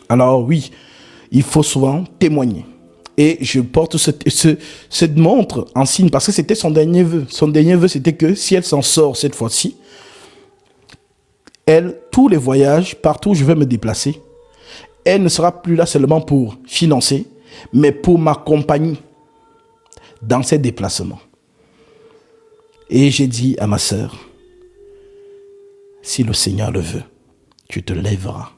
Alors oui, il faut souvent témoigner. Et je porte cette montre en signe parce que c'était son dernier vœu. Son dernier vœu, c'était que si elle s'en sort cette fois-ci, tous les voyages, partout où je vais me déplacer, elle ne sera plus là seulement pour financer, mais pour m'accompagner dans ces déplacements. Et j'ai dit à ma sœur, si le Seigneur le veut, tu te lèveras.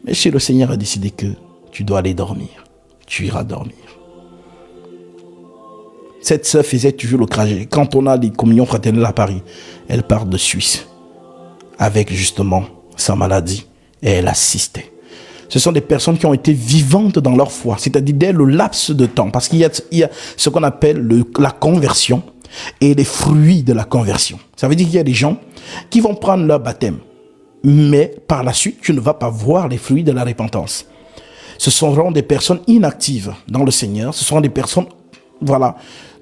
Mais si le Seigneur a décidé que tu dois aller dormir, tu iras dormir. Cette sœur faisait toujours le trajet. Quand on a les communions fraternelles à Paris, elle part de Suisse avec justement sa maladie et elle assistait. Ce sont des personnes qui ont été vivantes dans leur foi, c'est-à-dire dès le laps de temps, parce qu'il y a ce qu'on appelle la conversion et les fruits de la conversion. Ça veut dire qu'il y a des gens qui vont prendre leur baptême, mais par la suite, tu ne vas pas voir les fruits de la repentance. Ce seront des personnes inactives dans le Seigneur, ce seront des personnes, voilà,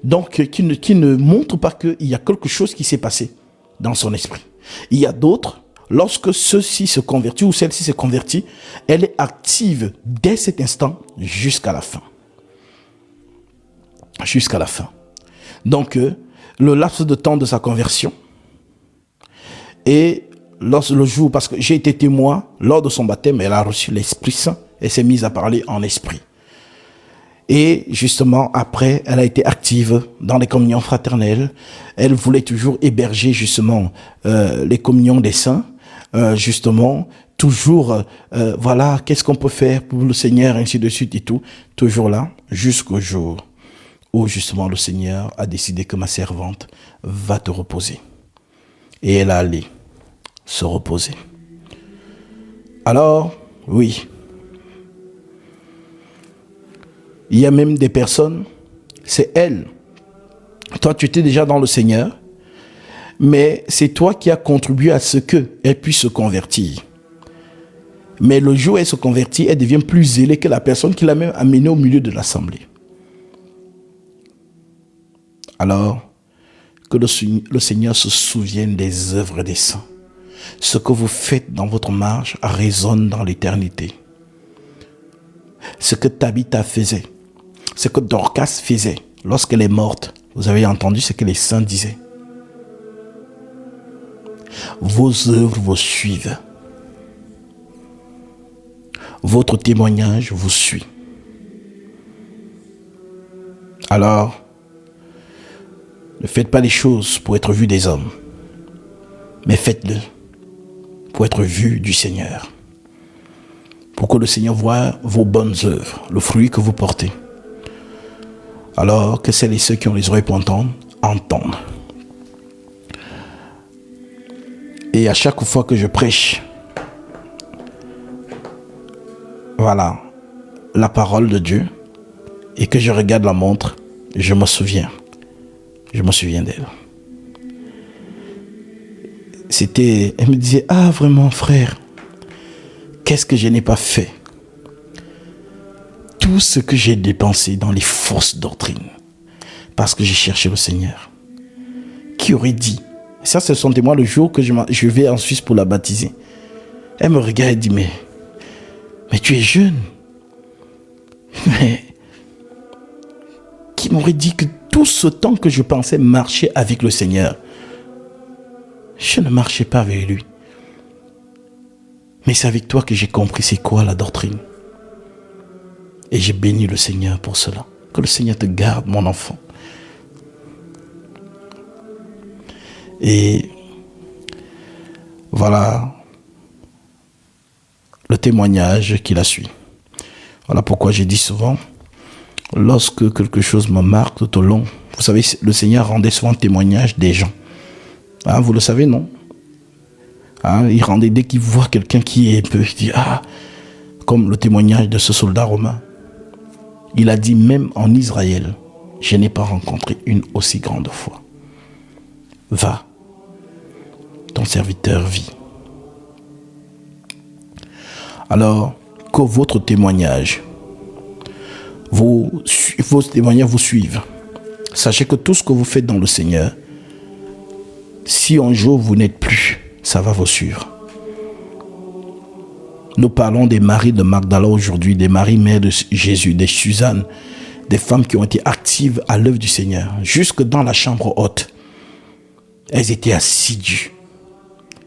donc qui ne montrent pas qu'il y a quelque chose qui s'est passé dans son esprit. Il y a d'autres, lorsque ceux-ci se convertit ou celle-ci se convertit, elle est active dès cet instant jusqu'à la fin. Jusqu'à la fin. Donc, le laps de temps de sa conversion et le jour, parce que j'ai été témoin, lors de son baptême, elle a reçu l'Esprit Saint et s'est mise à parler en esprit. Et justement, après, elle a été active dans les communions fraternelles. Elle voulait toujours héberger justement les communions des saints. Justement, toujours, voilà, qu'est-ce qu'on peut faire pour le Seigneur, ainsi de suite et tout. Toujours là, jusqu'au jour où justement le Seigneur a décidé que ma servante va te reposer. Et elle a allé se reposer. Alors, oui. Il y a même des personnes, c'est elle. Toi, tu étais déjà dans le Seigneur, mais c'est toi qui as contribué à ce qu'elle puisse se convertir. Mais le jour où elle se convertit, elle devient plus zélée que la personne qui l'a même amenée au milieu de l'assemblée. Alors, que le Seigneur se souvienne des œuvres des saints. Ce que vous faites dans votre marche résonne dans l'éternité. Ce que Tabitha faisait, ce que Dorcas faisait lorsqu'elle est morte, vous avez entendu ce que les saints disaient. Vos œuvres vous suivent. Votre témoignage vous suit. Alors, ne faites pas les choses pour être vu des hommes, mais faites-le pour être vu du Seigneur. Pour que le Seigneur voie vos bonnes œuvres, le fruit que vous portez. Alors que celles et ceux qui ont les oreilles pour entendre, entendent. Et à chaque fois que je prêche, voilà, la parole de Dieu, et que je regarde la montre, je me souviens d'elle. Elle me disait, ah vraiment frère, qu'est-ce que je n'ai pas fait? Tout ce que j'ai dépensé dans les fausses doctrines, parce que j'ai cherché le Seigneur. Qui aurait dit? Ça, c'est son témoin le jour que je vais en Suisse pour la baptiser. Elle me regarde et dit, mais tu es jeune. Mais qui m'aurait dit que tout ce temps que je pensais marcher avec le Seigneur, je ne marchais pas avec lui. Mais c'est avec toi que j'ai compris c'est quoi la doctrine. Et j'ai béni le Seigneur pour cela. Que le Seigneur te garde, mon enfant. Et voilà le témoignage qui la suit. Voilà pourquoi j'ai dit souvent, lorsque quelque chose me marque tout au long, vous savez, le Seigneur rendait souvent témoignage des gens. Hein, vous le savez, non? Hein, il rendait, dès qu'il voit quelqu'un qui est peu, il dit, ah, comme le témoignage de ce soldat romain. Il a dit, même en Israël, je n'ai pas rencontré une aussi grande foi. Va, ton serviteur vit. Alors, que votre témoignage, vos témoignages vous suivent. Sachez que tout ce que vous faites dans le Seigneur, si un jour vous n'êtes plus, ça va vous suivre. Nous parlons des maris de Magdala aujourd'hui, des maris mères de Jésus, des Suzanne, des femmes qui ont été actives à l'œuvre du Seigneur, jusque dans la chambre haute. Elles étaient assidues.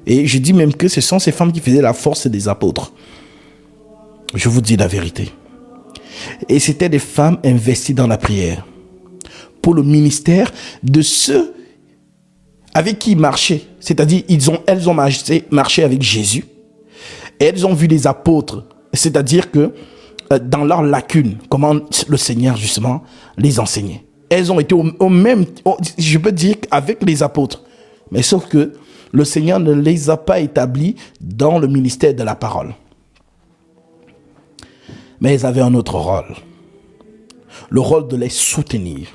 Et je dis même que ce sont ces femmes qui faisaient la force des apôtres. Je vous dis la vérité. Et c'était des femmes investies dans la prière pour le ministère de ceux avec qui ils marchaient. C'est-à-dire, elles ont marché avec Jésus. Et elles ont vu les apôtres, c'est-à-dire que dans leurs lacunes, comment le Seigneur justement les enseignait. Elles ont été au même, je peux dire, avec les apôtres. Mais sauf que le Seigneur ne les a pas établis dans le ministère de la parole. Mais elles avaient un autre rôle. Le rôle de les soutenir.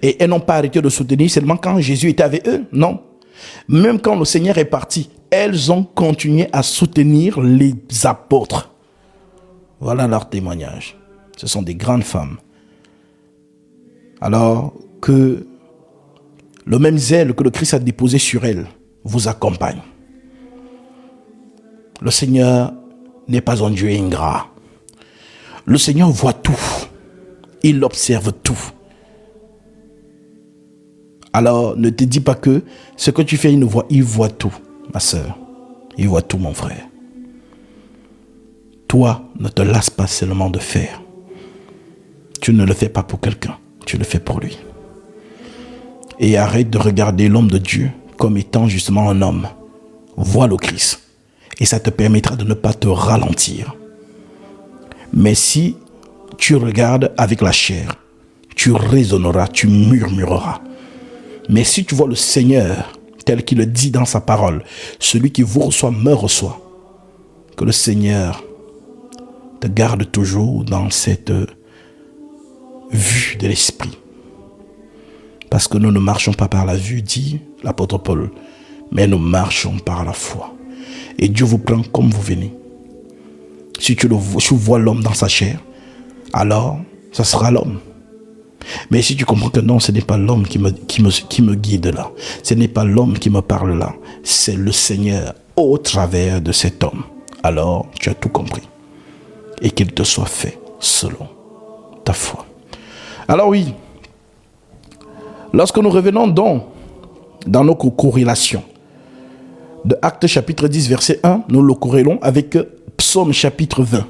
Et elles n'ont pas arrêté de soutenir seulement quand Jésus était avec eux. Non. Même quand le Seigneur est parti, elles ont continué à soutenir les apôtres. Voilà leur témoignage. Ce sont des grandes femmes. Alors que le même zèle que le Christ a déposé sur elles vous accompagne. Le Seigneur n'est pas un Dieu ingrat. Le Seigneur voit tout. Il observe tout. Alors ne te dis pas que ce que tu fais, il voit tout, ma soeur. Il voit tout, mon frère. Toi, ne te lasse pas seulement de faire. Tu ne le fais pas pour quelqu'un, tu le fais pour lui. Et arrête de regarder l'homme de Dieu comme étant justement un homme. Vois le Christ. Et ça te permettra de ne pas te ralentir. Mais si tu regardes avec la chair, tu raisonneras, tu murmureras. Mais si tu vois le Seigneur tel qu'il le dit dans sa parole, celui qui vous reçoit me reçoit. Que le Seigneur te garde toujours dans cette vue de l'esprit. Parce que nous ne marchons pas par la vue, dit l'apôtre Paul, mais nous marchons par la foi. Et Dieu vous prend comme vous venez. Si tu vois l'homme dans sa chair, alors ça sera l'homme. Mais si tu comprends que non, ce n'est pas l'homme qui me guide là, ce n'est pas l'homme qui me parle là, c'est le Seigneur au travers de cet homme, alors tu as tout compris. Et qu'il te soit fait selon ta foi. Alors oui, lorsque nous revenons donc dans nos corrélations de Actes chapitre 10 verset 1, nous le corrélons avec Psaume chapitre 20.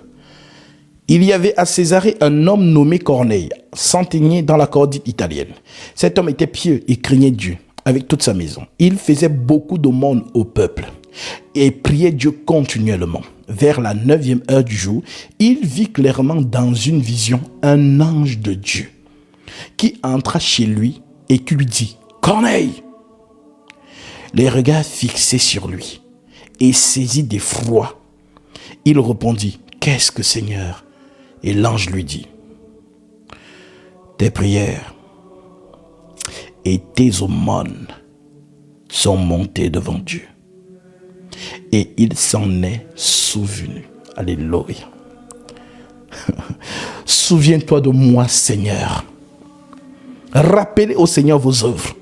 Il y avait à Césarée un homme nommé Corneille, centenier dans la cour dite italienne. Cet homme était pieux et craignait Dieu avec toute sa maison. Il faisait beaucoup d'aumônes au peuple et priait Dieu continuellement. Vers la 9e heure du jour, il vit clairement dans une vision un ange de Dieu qui entra chez lui et qui lui dit « Corneille !» Les regards fixés sur lui et saisi d'effroi, il répondit « Qu'est-ce que Seigneur ?» Et l'ange lui dit « Tes prières et tes aumônes sont montées devant Dieu. » Et il s'en est souvenu. Alléluia. Souviens-toi de moi, Seigneur. Rappelez au Seigneur vos œuvres.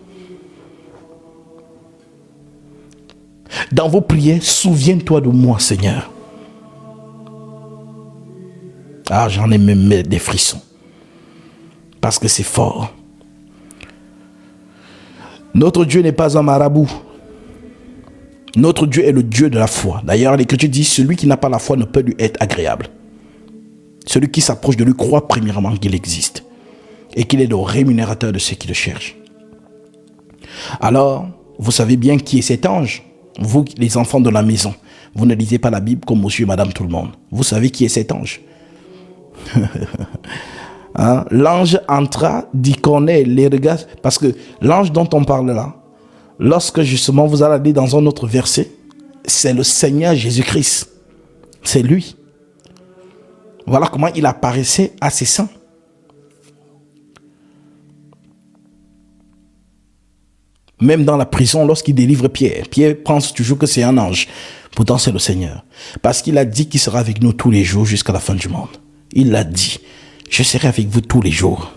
Dans vos prières, souviens-toi de moi, Seigneur. Ah, j'en ai même des frissons. Parce que c'est fort. Notre Dieu n'est pas un marabout. Notre Dieu est le Dieu de la foi. D'ailleurs, l'Écriture dit, celui qui n'a pas la foi ne peut lui être agréable. Celui qui s'approche de lui croit premièrement qu'il existe et qu'il est le rémunérateur de ceux qui le cherchent. Alors, vous savez bien qui est cet ange. Vous, les enfants de la maison, vous ne lisez pas la Bible comme monsieur et madame tout le monde. Vous savez qui est cet ange. Hein? L'ange entra, dit qu'on est les regards, parce que l'ange dont on parle là, lorsque justement vous allez aller dans un autre verset, c'est le Seigneur Jésus-Christ. C'est lui. Voilà comment il apparaissait à ses saints. Même dans la prison, lorsqu'il délivre Pierre, Pierre pense toujours que c'est un ange. Pourtant, c'est le Seigneur. Parce qu'il a dit qu'il sera avec nous tous les jours jusqu'à la fin du monde. Il l'a dit. Je serai avec vous tous les jours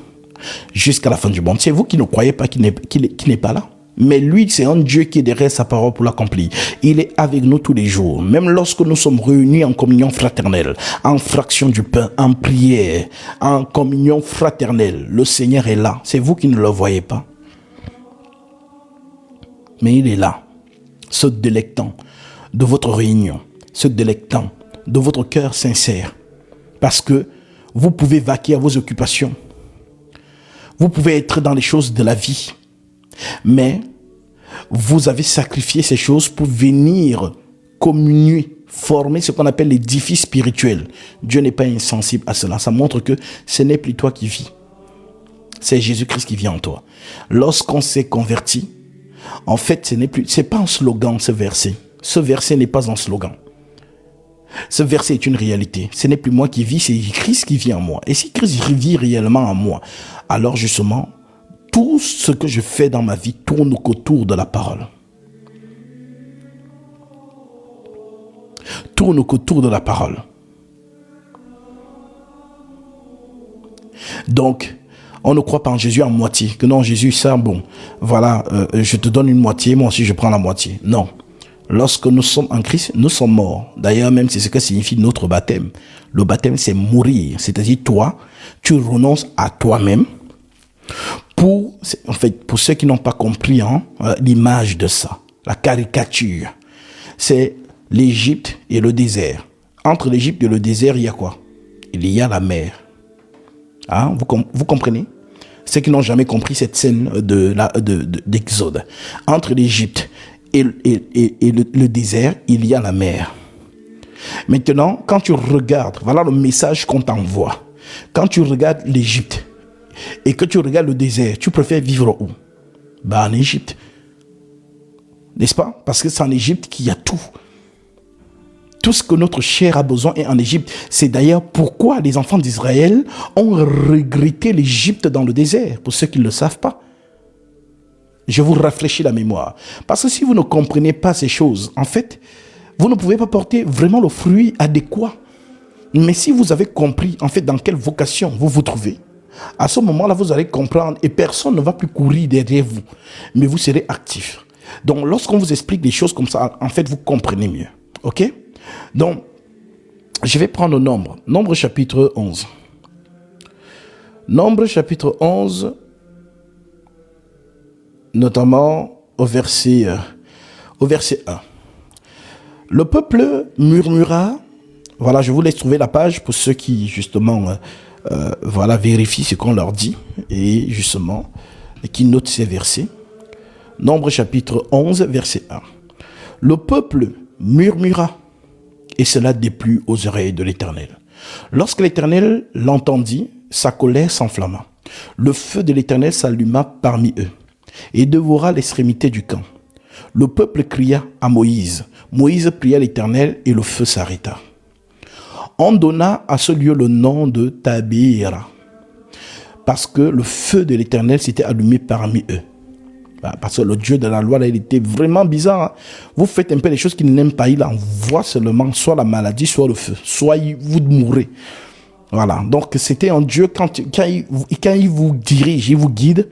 jusqu'à la fin du monde. C'est vous qui ne croyez pas qu'il n'est pas là. Mais lui, c'est un Dieu qui est derrière sa parole pour l'accomplir. Il est avec nous tous les jours. Même lorsque nous sommes réunis en communion fraternelle, en fraction du pain, en prière, en communion fraternelle, le Seigneur est là. C'est vous qui ne le voyez pas. Mais il est là, se délectant de votre réunion, se délectant de votre cœur sincère. Parce que vous pouvez vaquer à vos occupations. Vous pouvez être dans les choses de la vie. Mais vous avez sacrifié ces choses pour venir communier, former ce qu'on appelle l'édifice spirituel. Dieu n'est pas insensible à cela. Ça montre que ce n'est plus toi qui vis. C'est Jésus-Christ qui vit en toi. Lorsqu'on s'est converti, en fait, c'est pas un slogan, ce verset. Ce verset n'est pas un slogan. Ce verset est une réalité. Ce n'est plus moi qui vis, c'est Christ qui vit en moi. Et si Christ vit réellement en moi, alors justement, tout ce que je fais dans ma vie tourne autour de la parole. Tourne autour de la parole. Donc, on ne croit pas en Jésus à moitié. Que non, Jésus, ça, bon, voilà, je te donne une moitié, moi aussi je prends la moitié. Non. Lorsque nous sommes en Christ, nous sommes morts. D'ailleurs, même c'est ce que signifie notre baptême. Le baptême, c'est mourir. C'est-à-dire, toi, tu renonces à toi-même. Pour ceux qui n'ont pas compris l'image de ça, la caricature, c'est l'Égypte et le désert. Entre l'Égypte et le désert, il y a quoi? Il y a la mer. Hein? Vous comprenez? Ceux qui n'ont jamais compris cette scène d'Exode. Entre l'Égypte et le désert, il y a la mer. Maintenant, quand tu regardes, voilà le message qu'on t'envoie. Quand tu regardes l'Égypte et que tu regardes le désert, tu préfères vivre où? En Égypte. N'est-ce pas? Parce que c'est en Égypte qu'il y a tout. Tout ce que notre chair a besoin est en Égypte. C'est d'ailleurs pourquoi les enfants d'Israël ont regretté l'Égypte dans le désert, pour ceux qui ne le savent pas. Je vous rafraîchis la mémoire. Parce que si vous ne comprenez pas ces choses, en fait, vous ne pouvez pas porter vraiment le fruit adéquat. Mais si vous avez compris, en fait, dans quelle vocation vous vous trouvez, à ce moment-là, vous allez comprendre et personne ne va plus courir derrière vous, mais vous serez actif. Donc, lorsqu'on vous explique des choses comme ça, en fait, vous comprenez mieux. OK? Donc, je vais prendre Nombre. Nombre chapitre 11. Nombre chapitre 11, notamment au verset 1. Le peuple murmura. Voilà, je vous laisse trouver la page pour ceux qui, justement, vérifient ce qu'on leur dit et, justement, qui notent ces versets. Nombre chapitre 11, verset 1. Le peuple murmura et cela déplut aux oreilles de l'Éternel. Lorsque l'Éternel l'entendit, sa colère s'enflamma. Le feu de l'Éternel s'alluma parmi eux et dévora l'extrémité du camp. Le peuple cria à Moïse. Moïse pria l'Éternel et le feu s'arrêta. On donna à ce lieu le nom de Tabéra, parce que le feu de l'Éternel s'était allumé parmi eux. Parce que le Dieu de la loi, là, il était vraiment bizarre. Vous faites un peu les choses qu'il n'aime pas. Il envoie seulement soit la maladie, soit le feu. Soit vous mourrez. Voilà. Donc, c'était un Dieu, quand il vous dirige, il vous guide,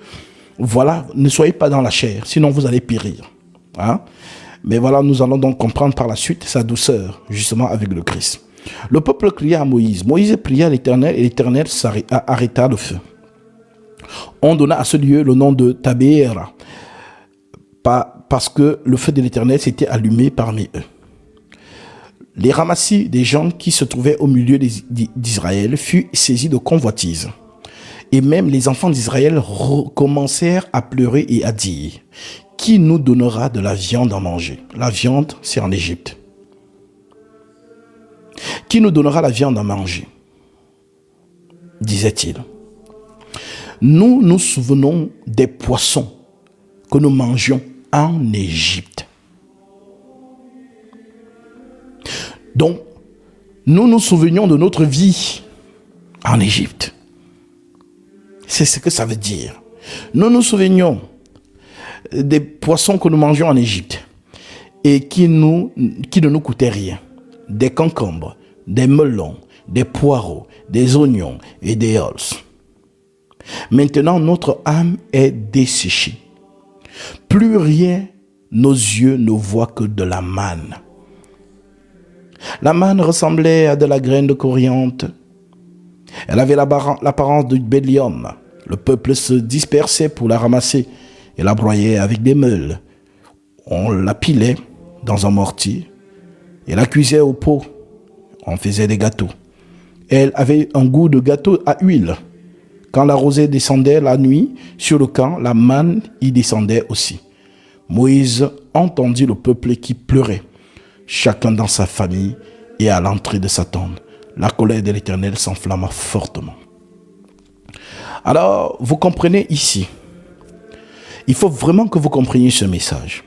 voilà, ne soyez pas dans la chair, sinon vous allez périr. Hein? Mais voilà, nous allons donc comprendre par la suite sa douceur, justement, avec le Christ. Le peuple cria à Moïse. Moïse pria à l'Éternel et l'Éternel arrêta le feu. On donna à ce lieu le nom de Tabéra, parce que le feu de l'Éternel s'était allumé parmi eux. Les ramassis des gens qui se trouvaient au milieu d'Israël furent saisis de convoitise. Et même les enfants d'Israël recommencèrent à pleurer et à dire: qui nous donnera de la viande à manger? La viande, c'est en Égypte. Qui nous donnera la viande à manger? Disait-il. Nous nous souvenons des poissons que nous mangions en Égypte. Donc, nous nous souvenions de notre vie en Égypte. C'est ce que ça veut dire. Nous nous souvenions des poissons que nous mangions en Égypte et qui ne nous coûtaient rien. Des concombres, des melons, des poireaux, des oignons et des ols. Maintenant, notre âme est desséchée. Plus rien, nos yeux ne voient que de la manne. La manne ressemblait à de la graine de coriandre. Elle avait l'apparence de bdellium. Le peuple se dispersait pour la ramasser et la broyait avec des meules. On la pilait dans un mortier et la cuisait au pot. On faisait des gâteaux. Elle avait un goût de gâteau à huile. Quand la rosée descendait la nuit sur le camp, la manne y descendait aussi. Moïse entendit le peuple qui pleurait. chacun dans sa famille et à l'entrée de sa tente. La colère de l'Éternel s'enflamma fortement. Alors, vous comprenez ici, il faut vraiment que vous compreniez ce message.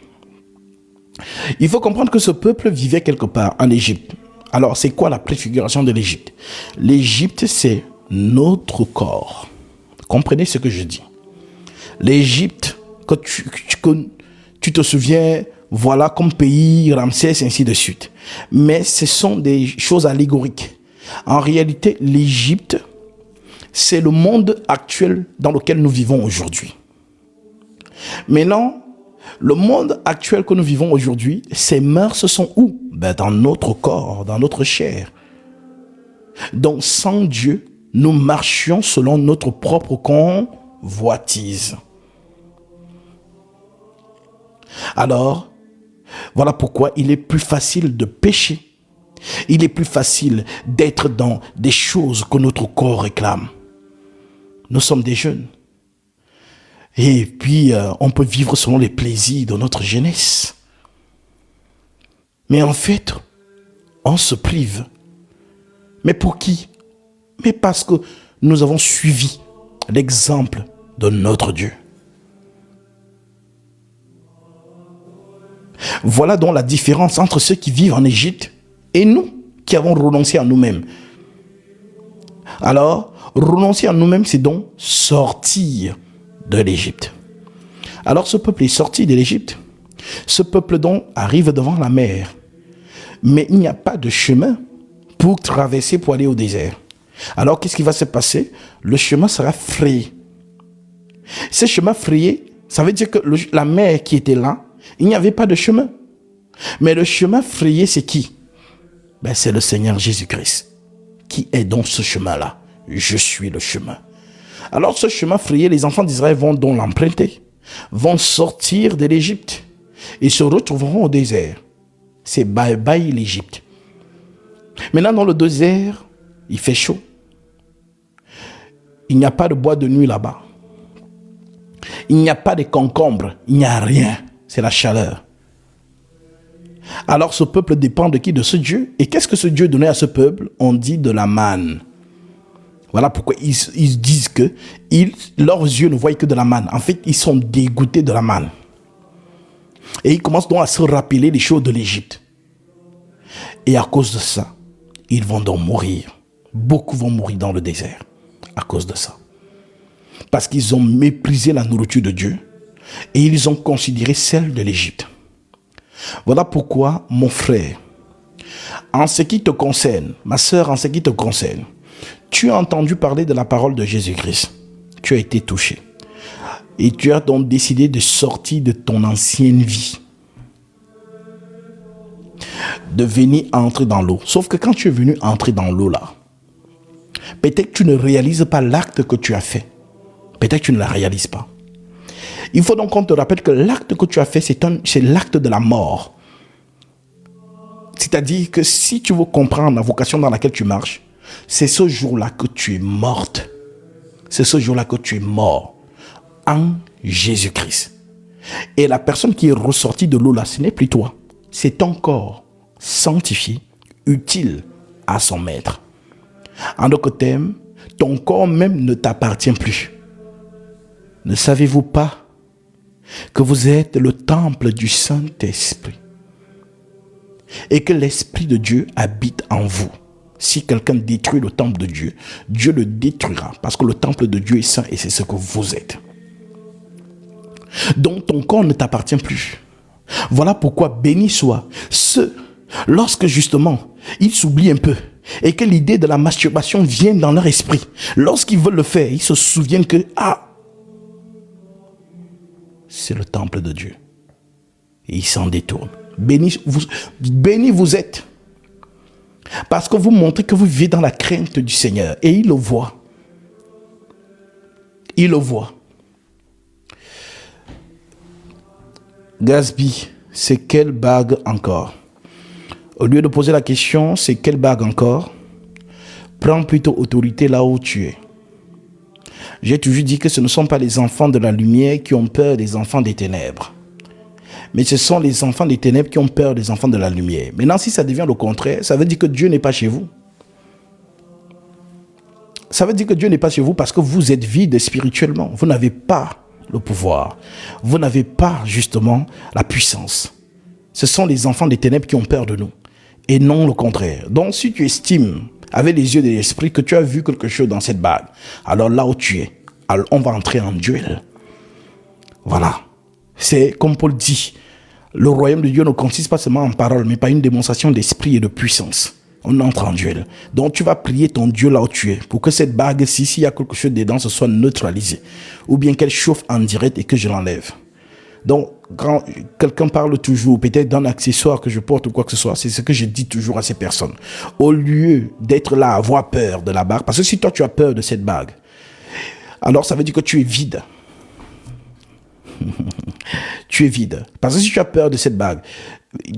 Il faut comprendre que ce peuple vivait quelque part en Égypte. Alors, c'est quoi la préfiguration de l'Égypte? L'Égypte, c'est notre corps. Comprenez ce que je dis. L'Égypte, que tu te souviens, voilà comme pays, Ramsès, ainsi de suite. Mais ce sont des choses allégoriques. En réalité, l'Égypte, c'est le monde actuel dans lequel nous vivons aujourd'hui. Maintenant, le monde actuel que nous vivons aujourd'hui, ces mœurs sont où? Dans notre corps, dans notre chair. Donc, sans Dieu, nous marchions selon notre propre convoitise. Alors, voilà pourquoi il est plus facile de pécher. Il est plus facile d'être dans des choses que notre corps réclame. Nous sommes des jeunes. Et puis, on peut vivre selon les plaisirs de notre jeunesse. Mais en fait, on se prive. Mais pour qui? Mais parce que nous avons suivi l'exemple de notre Dieu. Voilà donc la différence entre ceux qui vivent en Égypte et nous qui avons renoncé à nous-mêmes. Alors, renoncer à nous-mêmes, c'est donc sortir de l'Égypte. Alors, ce peuple est sorti de l'Égypte. Ce peuple donc arrive devant la mer. Mais il n'y a pas de chemin pour traverser, pour aller au désert. Alors, qu'est-ce qui va se passer? Le chemin sera frayé. Ce chemin frayé, ça veut dire que la mer qui était là, il n'y avait pas de chemin. Mais le chemin frayé, c'est qui? C'est le Seigneur Jésus-Christ. Qui est donc ce chemin-là? Je suis le chemin. Alors ce chemin frayé, les enfants d'Israël vont donc l'emprunter, vont sortir de l'Égypte et se retrouveront au désert. C'est bye bye l'Égypte. Maintenant dans le désert, il fait chaud. Il n'y a pas de bois de nuit là-bas. Il n'y a pas de concombres, il n'y a rien. C'est la chaleur. Alors ce peuple dépend de qui? De ce Dieu. Et qu'est-ce que ce Dieu donnait à ce peuple? On dit de la manne. Voilà pourquoi ils disent que leurs yeux ne voient que de la manne. En fait, ils sont dégoûtés de la manne. Et ils commencent donc à se rappeler les choses de l'Égypte. Et à cause de ça, ils vont donc mourir. Beaucoup vont mourir dans le désert à cause de ça. Parce qu'ils ont méprisé la nourriture de Dieu et ils ont considéré celle de l'Égypte. Voilà pourquoi, mon frère, en ce qui te concerne, ma sœur, en ce qui te concerne, tu as entendu parler de la parole de Jésus-Christ. Tu as été touché. Et tu as donc décidé de sortir de ton ancienne vie. De venir entrer dans l'eau. Sauf que quand tu es venu entrer dans l'eau là, peut-être que tu ne réalises pas l'acte que tu as fait. Peut-être que tu ne la réalises pas. Il faut donc qu'on te rappelle que l'acte que tu as fait, c'est l'acte de la mort. C'est-à-dire que si tu veux comprendre la vocation dans laquelle tu marches, c'est ce jour-là que tu es morte. C'est ce jour-là que tu es mort en Jésus-Christ. Et la personne qui est ressortie de l'eau là, ce n'est plus toi. C'est ton corps sanctifié, utile à son maître. En d'autres termes, ton corps même ne t'appartient plus. Ne savez-vous pas que vous êtes le temple du Saint-Esprit et que l'Esprit de Dieu habite en vous? Si quelqu'un détruit le temple de Dieu, Dieu le détruira parce que le temple de Dieu est saint et c'est ce que vous êtes. Donc ton corps ne t'appartient plus. Voilà pourquoi béni soit ceux, lorsque justement ils s'oublient un peu et que l'idée de la masturbation vient dans leur esprit, lorsqu'ils veulent le faire, ils se souviennent que c'est le temple de Dieu. Et ils s'en détournent. Béni vous êtes. Parce que vous montrez que vous vivez dans la crainte du Seigneur. Et il le voit. Il le voit. Gatsby, c'est quelle bague encore? Au lieu de poser la question, c'est quelle bague encore? Prends plutôt autorité là où tu es. J'ai toujours dit que ce ne sont pas les enfants de la lumière qui ont peur des enfants des ténèbres. Mais ce sont les enfants des ténèbres qui ont peur des enfants de la lumière. Maintenant, si ça devient le contraire, ça veut dire que Dieu n'est pas chez vous. Ça veut dire que Dieu n'est pas chez vous parce que vous êtes vide spirituellement. Vous n'avez pas le pouvoir. Vous n'avez pas justement la puissance. Ce sont les enfants des ténèbres qui ont peur de nous et non le contraire. Donc si tu estimes avec les yeux de l'esprit que tu as vu quelque chose dans cette bague, alors là où tu es, alors on va entrer en duel. Voilà. C'est comme Paul dit, le royaume de Dieu ne consiste pas seulement en parole, mais par une démonstration d'esprit et de puissance. On entre en duel. Donc tu vas prier ton Dieu là où tu es pour que cette bague-ci, s'il y a quelque chose dedans, ce soit neutralisé. Ou bien qu'elle chauffe en direct et que je l'enlève. Donc quand quelqu'un parle toujours, peut-être d'un accessoire que je porte ou quoi que ce soit, c'est ce que je dis toujours à ces personnes. Au lieu d'être là à avoir peur de la bague, parce que si toi tu as peur de cette bague, alors ça veut dire que tu es vide. Tu es vide. Parce que si tu as peur de cette bague,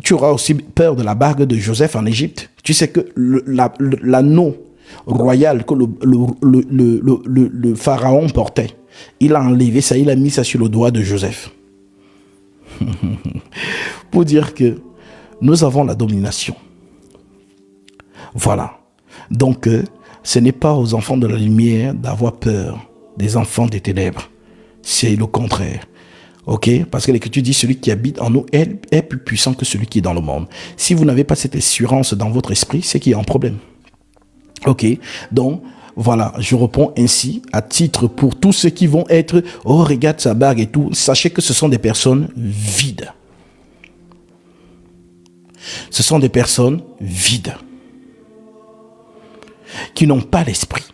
tu auras aussi peur de la bague de Joseph en Égypte. Tu sais que l'anneau royal que le pharaon portait, il a enlevé ça, il a mis ça sur le doigt de Joseph. Pour dire que nous avons la domination. Voilà. Donc, ce n'est pas aux enfants de la lumière d'avoir peur des enfants des ténèbres. C'est le contraire. Ok? Parce que l'Écriture dit, celui qui habite en nous est plus puissant que celui qui est dans le monde. Si vous n'avez pas cette assurance dans votre esprit, c'est qu'il y a un problème. Ok? Donc, voilà, je réponds ainsi à titre pour tous ceux qui vont être, oh, regarde sa bague et tout. Sachez que ce sont des personnes vides. Ce sont des personnes vides. Qui n'ont pas l'esprit.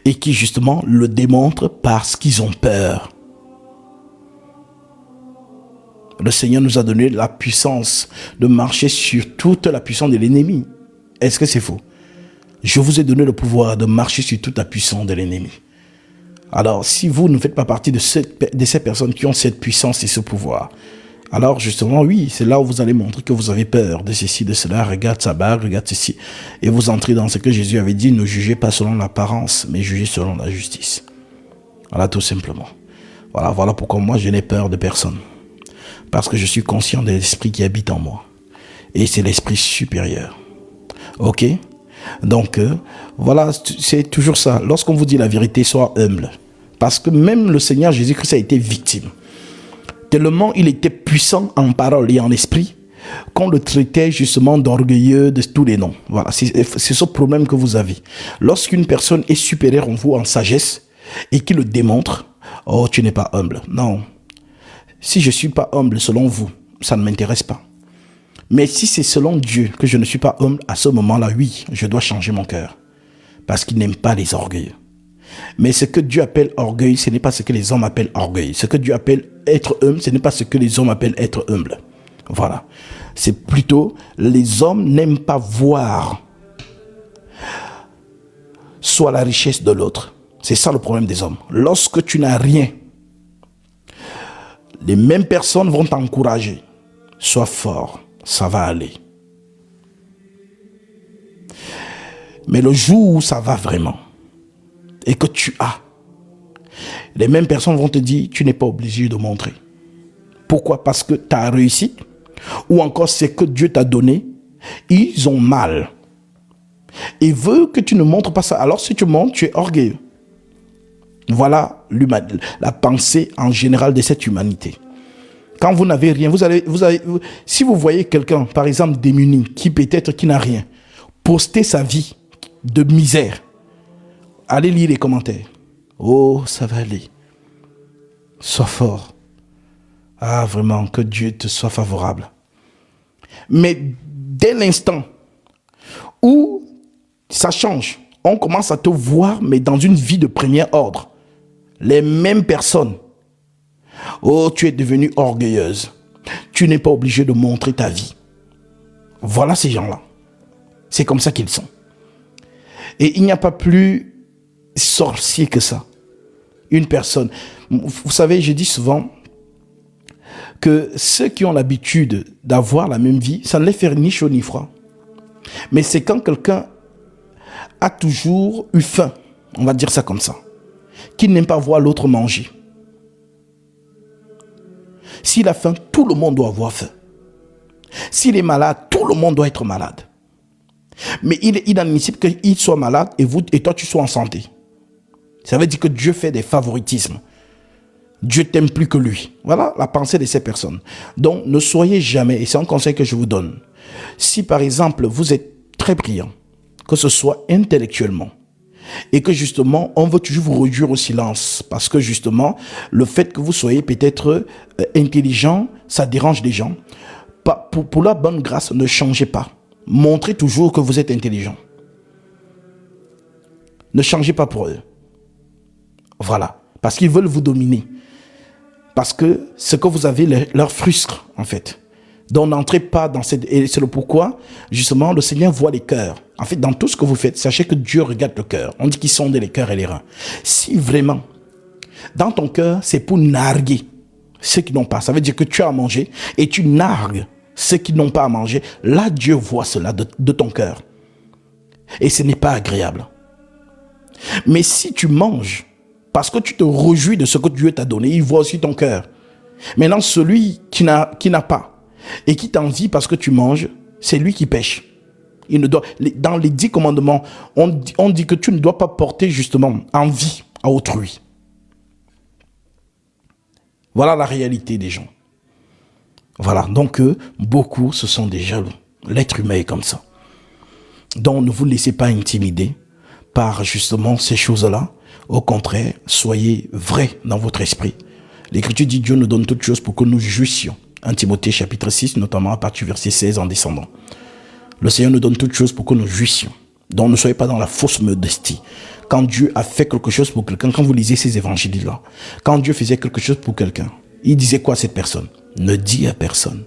Et qui justement le démontrent parce qu'ils ont peur. Le Seigneur nous a donné la puissance de marcher sur toute la puissance de l'ennemi. Est-ce que c'est faux? Je vous ai donné le pouvoir de marcher sur toute la puissance de l'ennemi. Alors, si vous ne faites pas partie de ces personnes qui ont cette puissance et ce pouvoir, alors justement, oui, c'est là où vous allez montrer que vous avez peur de ceci, de cela. Regarde sa bague, regarde ceci. Et vous entrez dans ce que Jésus avait dit, ne jugez pas selon l'apparence, mais jugez selon la justice. Voilà, tout simplement. Voilà pourquoi moi, je n'ai peur de personne. Parce que je suis conscient de l'esprit qui habite en moi. Et c'est l'esprit supérieur. Ok? Donc, voilà, c'est toujours ça. Lorsqu'on vous dit la vérité, sois humble. Parce que même le Seigneur Jésus-Christ a été victime. Tellement il était puissant en parole et en esprit, qu'on le traitait justement d'orgueilleux de tous les noms. Voilà, c'est ce problème que vous avez. Lorsqu'une personne est supérieure en vous en sagesse et qui le démontre, oh, tu n'es pas humble. Non. Si je ne suis pas humble selon vous, ça ne m'intéresse pas. Mais si c'est selon Dieu que je ne suis pas humble, à ce moment-là, oui, je dois changer mon cœur. Parce qu'il n'aime pas les orgueilleux. Mais ce que Dieu appelle orgueil, ce n'est pas ce que les hommes appellent orgueil. Ce que Dieu appelle être humble, ce n'est pas ce que les hommes appellent être humble. Voilà. C'est plutôt, les hommes n'aiment pas voir soit la richesse de l'autre. C'est ça le problème des hommes. Lorsque tu n'as rien, les mêmes personnes vont t'encourager. Sois fort, ça va aller. Mais le jour où ça va vraiment, et que tu as, les mêmes personnes vont te dire, tu n'es pas obligé de montrer. Pourquoi? Parce que tu as réussi, ou encore c'est que Dieu t'a donné, ils ont mal. Et veulent que tu ne montres pas ça. Alors si tu montres, tu es orgueilleux. Voilà la pensée en général de cette humanité. Quand vous n'avez rien, si vous voyez quelqu'un, par exemple démuni, qui n'a rien, poster sa vie de misère, allez lire les commentaires. Oh, ça va aller. Sois fort. Ah, vraiment, que Dieu te soit favorable. Mais dès l'instant où ça change, on commence à te voir, mais dans une vie de premier ordre. Les mêmes personnes. Oh, tu es devenue orgueilleuse. Tu n'es pas obligé de montrer ta vie. Voilà ces gens-là. C'est comme ça qu'ils sont. Et il n'y a pas plus sorcier que ça. Une personne. Vous savez, je dis souvent que ceux qui ont l'habitude d'avoir la même vie, ça ne les fait ni chaud ni froid. Mais c'est quand quelqu'un a toujours eu faim, on va dire ça comme ça, qui n'aime pas voir l'autre manger. S'il a faim, tout le monde doit avoir faim. S'il est malade, tout le monde doit être malade. Mais il est inadmissible qu'il soit malade et toi tu sois en santé. Ça veut dire que Dieu fait des favoritismes. Dieu t'aime plus que lui. Voilà la pensée de ces personnes. Donc ne soyez jamais, et c'est un conseil que je vous donne, si par exemple vous êtes très brillant, que ce soit intellectuellement, et que justement on veut toujours vous réduire au silence, parce que justement le fait que vous soyez peut-être intelligent, ça dérange les gens. Pour la bonne grâce, ne changez pas. Montrez toujours que vous êtes intelligent. Ne changez pas pour eux. Voilà. Parce qu'ils veulent vous dominer. Parce que ce que vous avez leur frustre, en fait. Donc n'entrez pas dans cette... Et c'est le pourquoi, justement, le Seigneur voit les cœurs. En fait, dans tout ce que vous faites, sachez que Dieu regarde le cœur. On dit qu'il sonde les cœurs et les reins. Si vraiment, dans ton cœur, c'est pour narguer ceux qui n'ont pas, ça veut dire que tu as à manger et tu nargues ceux qui n'ont pas à manger, là Dieu voit cela de ton cœur. Et ce n'est pas agréable. Mais si tu manges, parce que tu te réjouis de ce que Dieu t'a donné, il voit aussi ton cœur. Maintenant, celui qui n'a pas et qui t'envie parce que tu manges, c'est lui qui pêche. Dans les 10 commandements, on dit que tu ne dois pas porter justement envie à autrui. Voilà la réalité des gens. Voilà, donc beaucoup, ce sont des jaloux. L'être humain est comme ça. Donc ne vous laissez pas intimider par justement ces choses-là. Au contraire, soyez vrais dans votre esprit. L'Écriture dit Dieu nous donne toutes choses pour que nous jouissions. 1 Timothée chapitre 6, notamment à partir du verset 16 en descendant. Le Seigneur nous donne toutes choses pour que nous jouissions. Donc ne soyez pas dans la fausse modestie. Quand Dieu a fait quelque chose pour quelqu'un, quand vous lisez ces évangiles-là, quand Dieu faisait quelque chose pour quelqu'un, il disait quoi à cette personne? Ne dis à personne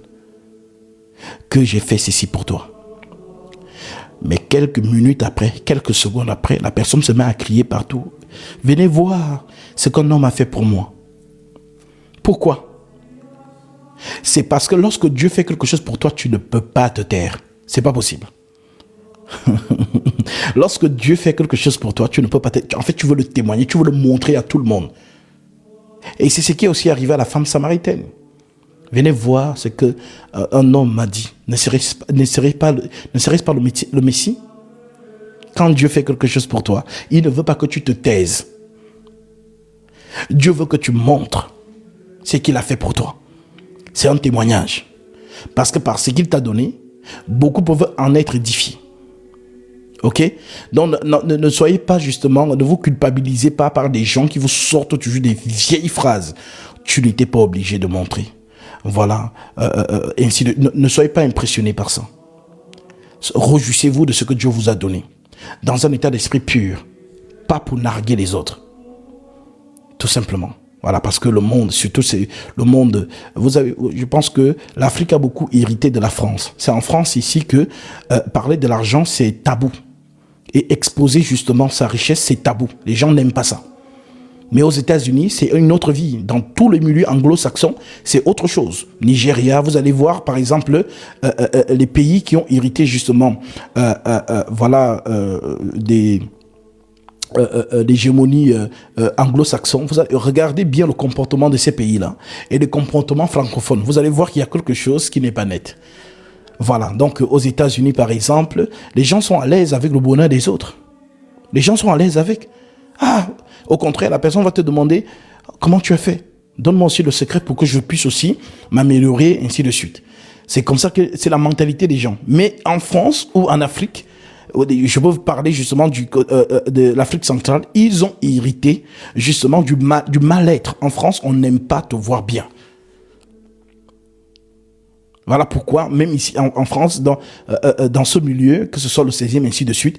que j'ai fait ceci pour toi. Mais quelques minutes après, quelques secondes après, la personne se met à crier partout. Venez voir ce qu'un homme a fait pour moi. Pourquoi? C'est parce que lorsque Dieu fait quelque chose pour toi, tu ne peux pas te taire. C'est pas possible. Lorsque Dieu fait quelque chose pour toi, tu ne peux pas te taire. En fait, tu veux le témoigner, tu veux le montrer à tout le monde. Et c'est ce qui est aussi arrivé à la femme samaritaine. Venez voir ce que un homme m'a dit. Ne serait-ce pas le Messie? Quand Dieu fait quelque chose pour toi, il ne veut pas que tu te taises. Dieu veut que tu montres ce qu'il a fait pour toi. C'est un témoignage. Parce que par ce qu'il t'a donné, beaucoup peuvent en être édifiés. Ok? Donc ne soyez pas justement, ne vous culpabilisez pas par des gens qui vous sortent toujours des vieilles phrases. Tu n'étais pas obligé de montrer. Voilà. Ainsi ne soyez pas impressionnés par ça. Réjouissez-vous de ce que Dieu vous a donné. Dans un état d'esprit pur. Pas pour narguer les autres. Tout simplement. Voilà, parce que le monde, surtout c'est le monde, je pense que l'Afrique a beaucoup hérité de la France. C'est en France ici que parler de l'argent, c'est tabou. Et exposer justement sa richesse, c'est tabou. Les gens n'aiment pas ça. Mais aux États-Unis, c'est une autre vie. Dans tous les milieux anglo-saxons, c'est autre chose. Nigeria, vous allez voir, par exemple, les pays qui ont hérité justement, l'hégémonie anglo-saxon. Vous allez regarder bien le comportement de ces pays-là et le comportement francophone. Vous allez voir qu'il y a quelque chose qui n'est pas net. Voilà, donc aux États-Unis par exemple, les gens sont à l'aise avec le bonheur des autres. Les gens sont à l'aise avec. Ah, au contraire, la personne va te demander comment tu as fait. Donne-moi aussi le secret pour que je puisse aussi m'améliorer, ainsi de suite. C'est comme ça que c'est la mentalité des gens. Mais en France ou en Afrique, je peux vous parler justement de l'Afrique centrale, ils ont hérité justement du mal-être. En France, on n'aime pas te voir bien. Voilà pourquoi, même ici en France, dans ce milieu, que ce soit le 16e, ainsi de suite,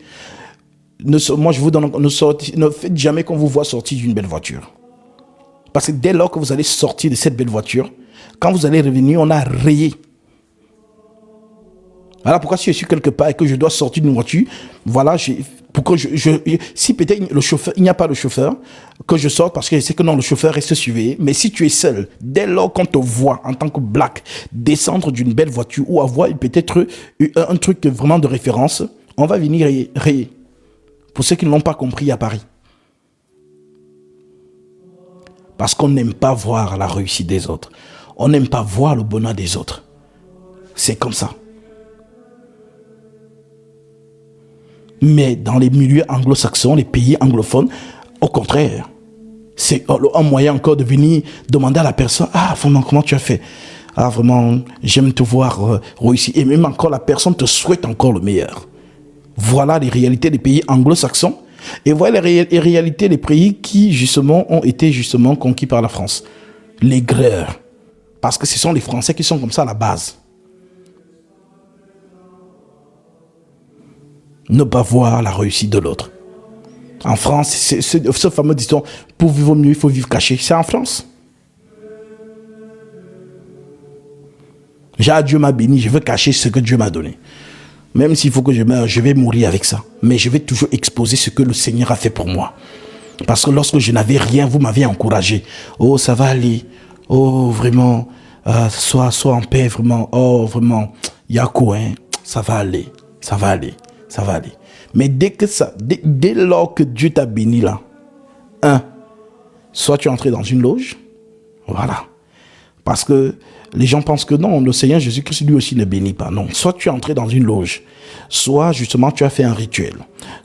moi je vous donne, ne faites jamais qu'on vous voit sortir d'une belle voiture. Parce que dès lors que vous allez sortir de cette belle voiture, quand vous allez revenir, on a rayé. Voilà pourquoi si je suis quelque part et que je dois sortir d'une voiture, voilà, si peut-être le chauffeur, il n'y a pas de chauffeur, que je sorte parce que je sais que non, le chauffeur reste surveillé. Mais si tu es seul, dès lors qu'on te voit en tant que black descendre d'une belle voiture ou avoir peut-être un truc vraiment de référence, on va venir rayer. Pour ceux qui ne l'ont pas compris à Paris. Parce qu'on n'aime pas voir la réussite des autres. On n'aime pas voir le bonheur des autres. C'est comme ça. Mais dans les milieux anglo-saxons, les pays anglophones, au contraire, c'est un moyen encore de venir demander à la personne, ah, vraiment, comment tu as fait? Ah, vraiment, j'aime te voir réussir. Et même encore, la personne te souhaite encore le meilleur. Voilà les réalités des pays anglo-saxons. Et voilà les réalités des pays qui, justement, ont été justement conquis par la France. Les greurs. Parce que ce sont les Français qui sont comme ça à la base. Ne pas voir la réussite de l'autre. En France, c'est ce fameux disons, pour vivre mieux, il faut vivre caché. C'est en France. Dieu m'a béni, je veux cacher ce que Dieu m'a donné. Même s'il faut que je meure, je vais mourir avec ça. Mais je vais toujours exposer ce que le Seigneur a fait pour moi. Parce que lorsque je n'avais rien, vous m'avez encouragé. Oh, ça va aller. Oh, vraiment, sois en paix, vraiment. Oh, vraiment, Yako, hein, ça va aller. Ça va aller. Ça va aller. Mais dès lors que Dieu t'a béni là, soit tu es entré dans une loge, voilà. Parce que les gens pensent que non, le Seigneur Jésus-Christ lui aussi ne bénit pas. Non, soit tu es entré dans une loge, soit justement tu as fait un rituel,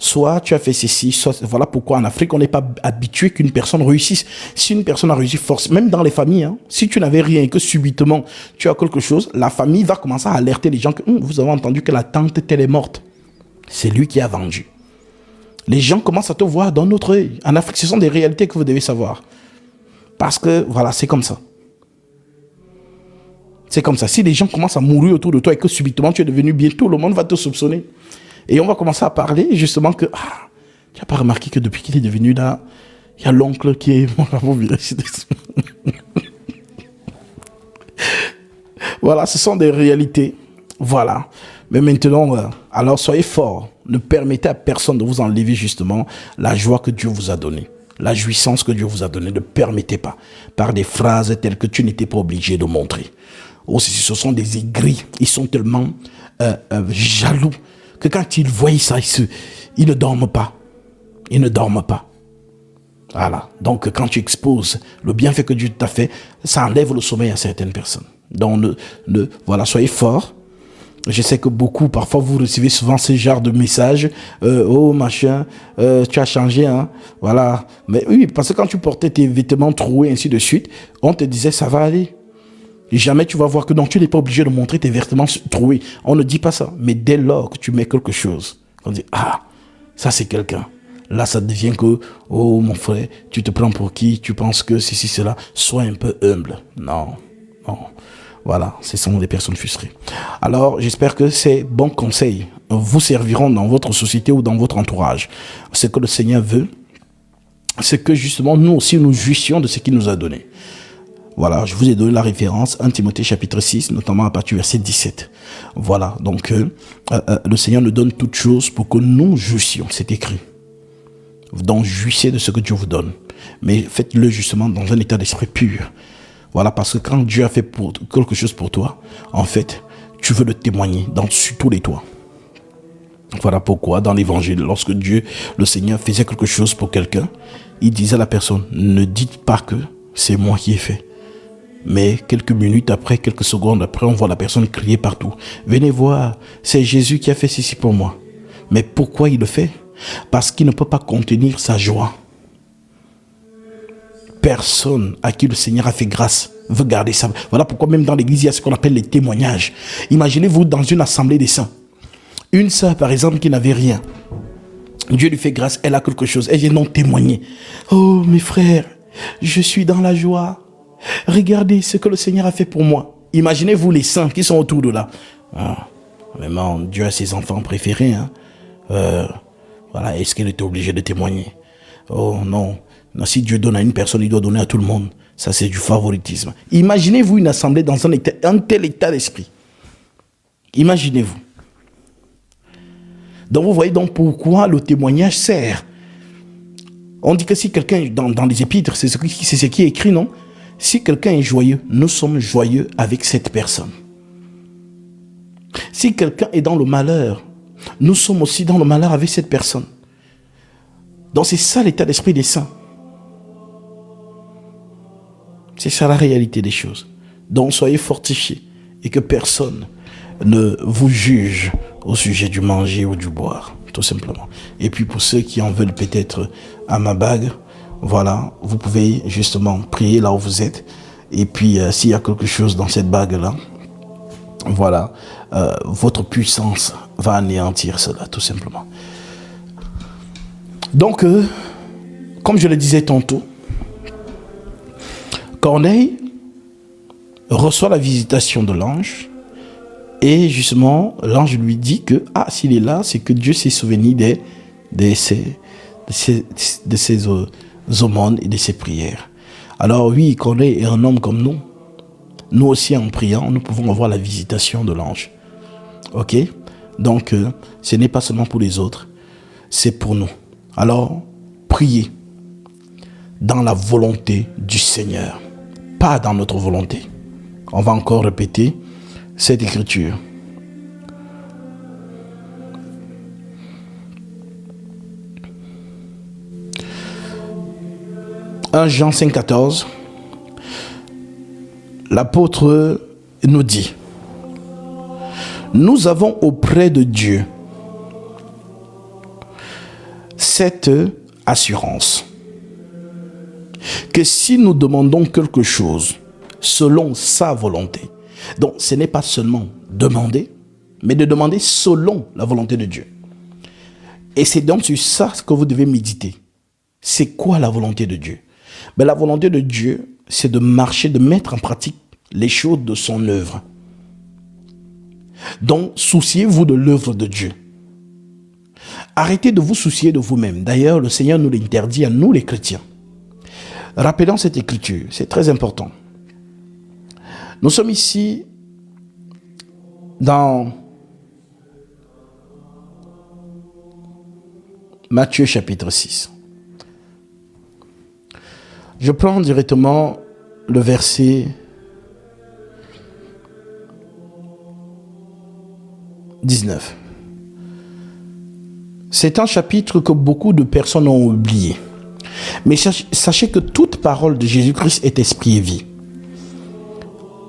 soit tu as fait ceci, soit voilà pourquoi en Afrique on n'est pas habitué qu'une personne réussisse. Si une personne a réussi force, même dans les familles, hein, si tu n'avais rien et que subitement tu as quelque chose, la famille va commencer à alerter les gens que vous avez entendu que la tante telle est morte. C'est lui qui a vendu. Les gens commencent à te voir d'un autre œil. En Afrique, ce sont des réalités que vous devez savoir. Parce que, voilà, c'est comme ça. C'est comme ça. Si les gens commencent à mourir autour de toi et que subitement tu es devenu bien, tout le monde va te soupçonner. Et on va commencer à parler justement que, tu n'as pas remarqué que depuis qu'il est devenu là, il y a l'oncle qui est... Voilà, ce sont des réalités. Voilà. Mais maintenant, alors soyez forts. Ne permettez à personne de vous enlever justement la joie que Dieu vous a donnée. La jouissance que Dieu vous a donnée. Ne permettez pas. Par des phrases telles que tu n'étais pas obligé de montrer. Aussi, ce sont des aigris. Ils sont tellement jaloux que quand ils voient ça, ils ne dorment pas. Ils ne dorment pas. Voilà. Donc, quand tu exposes le bienfait que Dieu t'a fait, ça enlève le sommeil à certaines personnes. Donc, voilà, soyez forts. Je sais que beaucoup, parfois, vous recevez souvent ce genre de messages. Oh, machin, tu as changé, hein. Voilà. Mais oui, parce que quand tu portais tes vêtements troués, ainsi de suite, on te disait, ça va aller. Et jamais tu vas voir que non, tu n'es pas obligé de montrer tes vêtements troués. On ne dit pas ça. Mais dès lors que tu mets quelque chose, on dit, ça c'est quelqu'un. Là, ça devient que, oh, mon frère, tu te prends pour qui? Tu penses que ceci, cela. Sois un peu humble. Non, non. Voilà, ce sont des personnes frustrées. Alors, j'espère que ces bons conseils vous serviront dans votre société ou dans votre entourage. Ce que le Seigneur veut, c'est que justement, nous aussi, nous jouissions de ce qu'il nous a donné. Voilà, je vous ai donné la référence, 1 Timothée chapitre 6, notamment à partir du verset 17. Voilà, donc le Seigneur nous donne toutes choses pour que nous jouissions, c'est écrit. Donc, jouissez de ce que Dieu vous donne. Mais faites-le justement dans un état d'esprit pur. Voilà, parce que quand Dieu a fait quelque chose pour toi, en fait, tu veux le témoigner sur tous les toits. Voilà pourquoi, dans l'évangile, lorsque Dieu, le Seigneur, faisait quelque chose pour quelqu'un, il disait à la personne, ne dites pas que c'est moi qui ai fait. Mais quelques minutes après, quelques secondes après, on voit la personne crier partout. Venez voir, c'est Jésus qui a fait ceci pour moi. Mais pourquoi il le fait? Parce qu'il ne peut pas contenir sa joie. Personne à qui le Seigneur a fait grâce veut garder ça. Voilà pourquoi même dans l'église, il y a ce qu'on appelle les témoignages. Imaginez-vous dans une assemblée des saints. Une sœur, par exemple, qui n'avait rien. Dieu lui fait grâce, elle a quelque chose. Elle vient donc témoigner. Oh, mes frères, je suis dans la joie. Regardez ce que le Seigneur a fait pour moi. Imaginez-vous les saints qui sont autour de là. Vraiment, Dieu a ses enfants préférés. Hein. Voilà, est-ce qu'il était obligé de témoigner? Oh non. Non, si Dieu donne à une personne, il doit donner à tout le monde. Ça, c'est du favoritisme. Imaginez-vous une assemblée dans un tel état d'esprit. Imaginez-vous. Donc, vous voyez donc pourquoi le témoignage sert. On dit que si quelqu'un, dans les épîtres, c'est ce qui est écrit, non? Si quelqu'un est joyeux, nous sommes joyeux avec cette personne. Si quelqu'un est dans le malheur, nous sommes aussi dans le malheur avec cette personne. Donc, c'est ça l'état d'esprit des saints. C'est ça la réalité des choses. Donc soyez fortifiés et que personne ne vous juge au sujet du manger ou du boire, tout simplement. Et puis pour ceux qui en veulent peut-être à ma bague, voilà, vous pouvez justement prier là où vous êtes. Et puis s'il y a quelque chose dans cette bague-là, voilà, votre puissance va anéantir cela, tout simplement. Donc, comme je le disais tantôt, Corneille reçoit la visitation de l'ange et justement, l'ange lui dit que, s'il est là, c'est que Dieu s'est souvenu de ses aumônes et de ses prières. Alors oui, Corneille est un homme comme nous. Nous aussi, en priant, nous pouvons avoir la visitation de l'ange. Ok? Donc, ce n'est pas seulement pour les autres, c'est pour nous. Alors, priez dans la volonté du Seigneur, pas dans notre volonté. On va encore répéter cette écriture. « 1 Jean 5,14 » l'apôtre nous dit: nous avons auprès de Dieu cette assurance que si nous demandons quelque chose selon sa volonté, donc ce n'est pas seulement demander, mais de demander selon la volonté de Dieu. Et c'est donc sur ça que vous devez méditer. C'est quoi la volonté de Dieu? Ben, la volonté de Dieu, c'est de marcher, de mettre en pratique les choses de son œuvre. Donc, souciez-vous de l'œuvre de Dieu. Arrêtez de vous soucier de vous-même. D'ailleurs, le Seigneur nous l'interdit à nous les chrétiens. Rappelons cette écriture, c'est très important. Nous sommes ici dans Matthieu chapitre 6. Je prends directement le verset 19. C'est un chapitre que beaucoup de personnes ont oublié. Mais sachez que toute parole de Jésus-Christ est esprit et vie.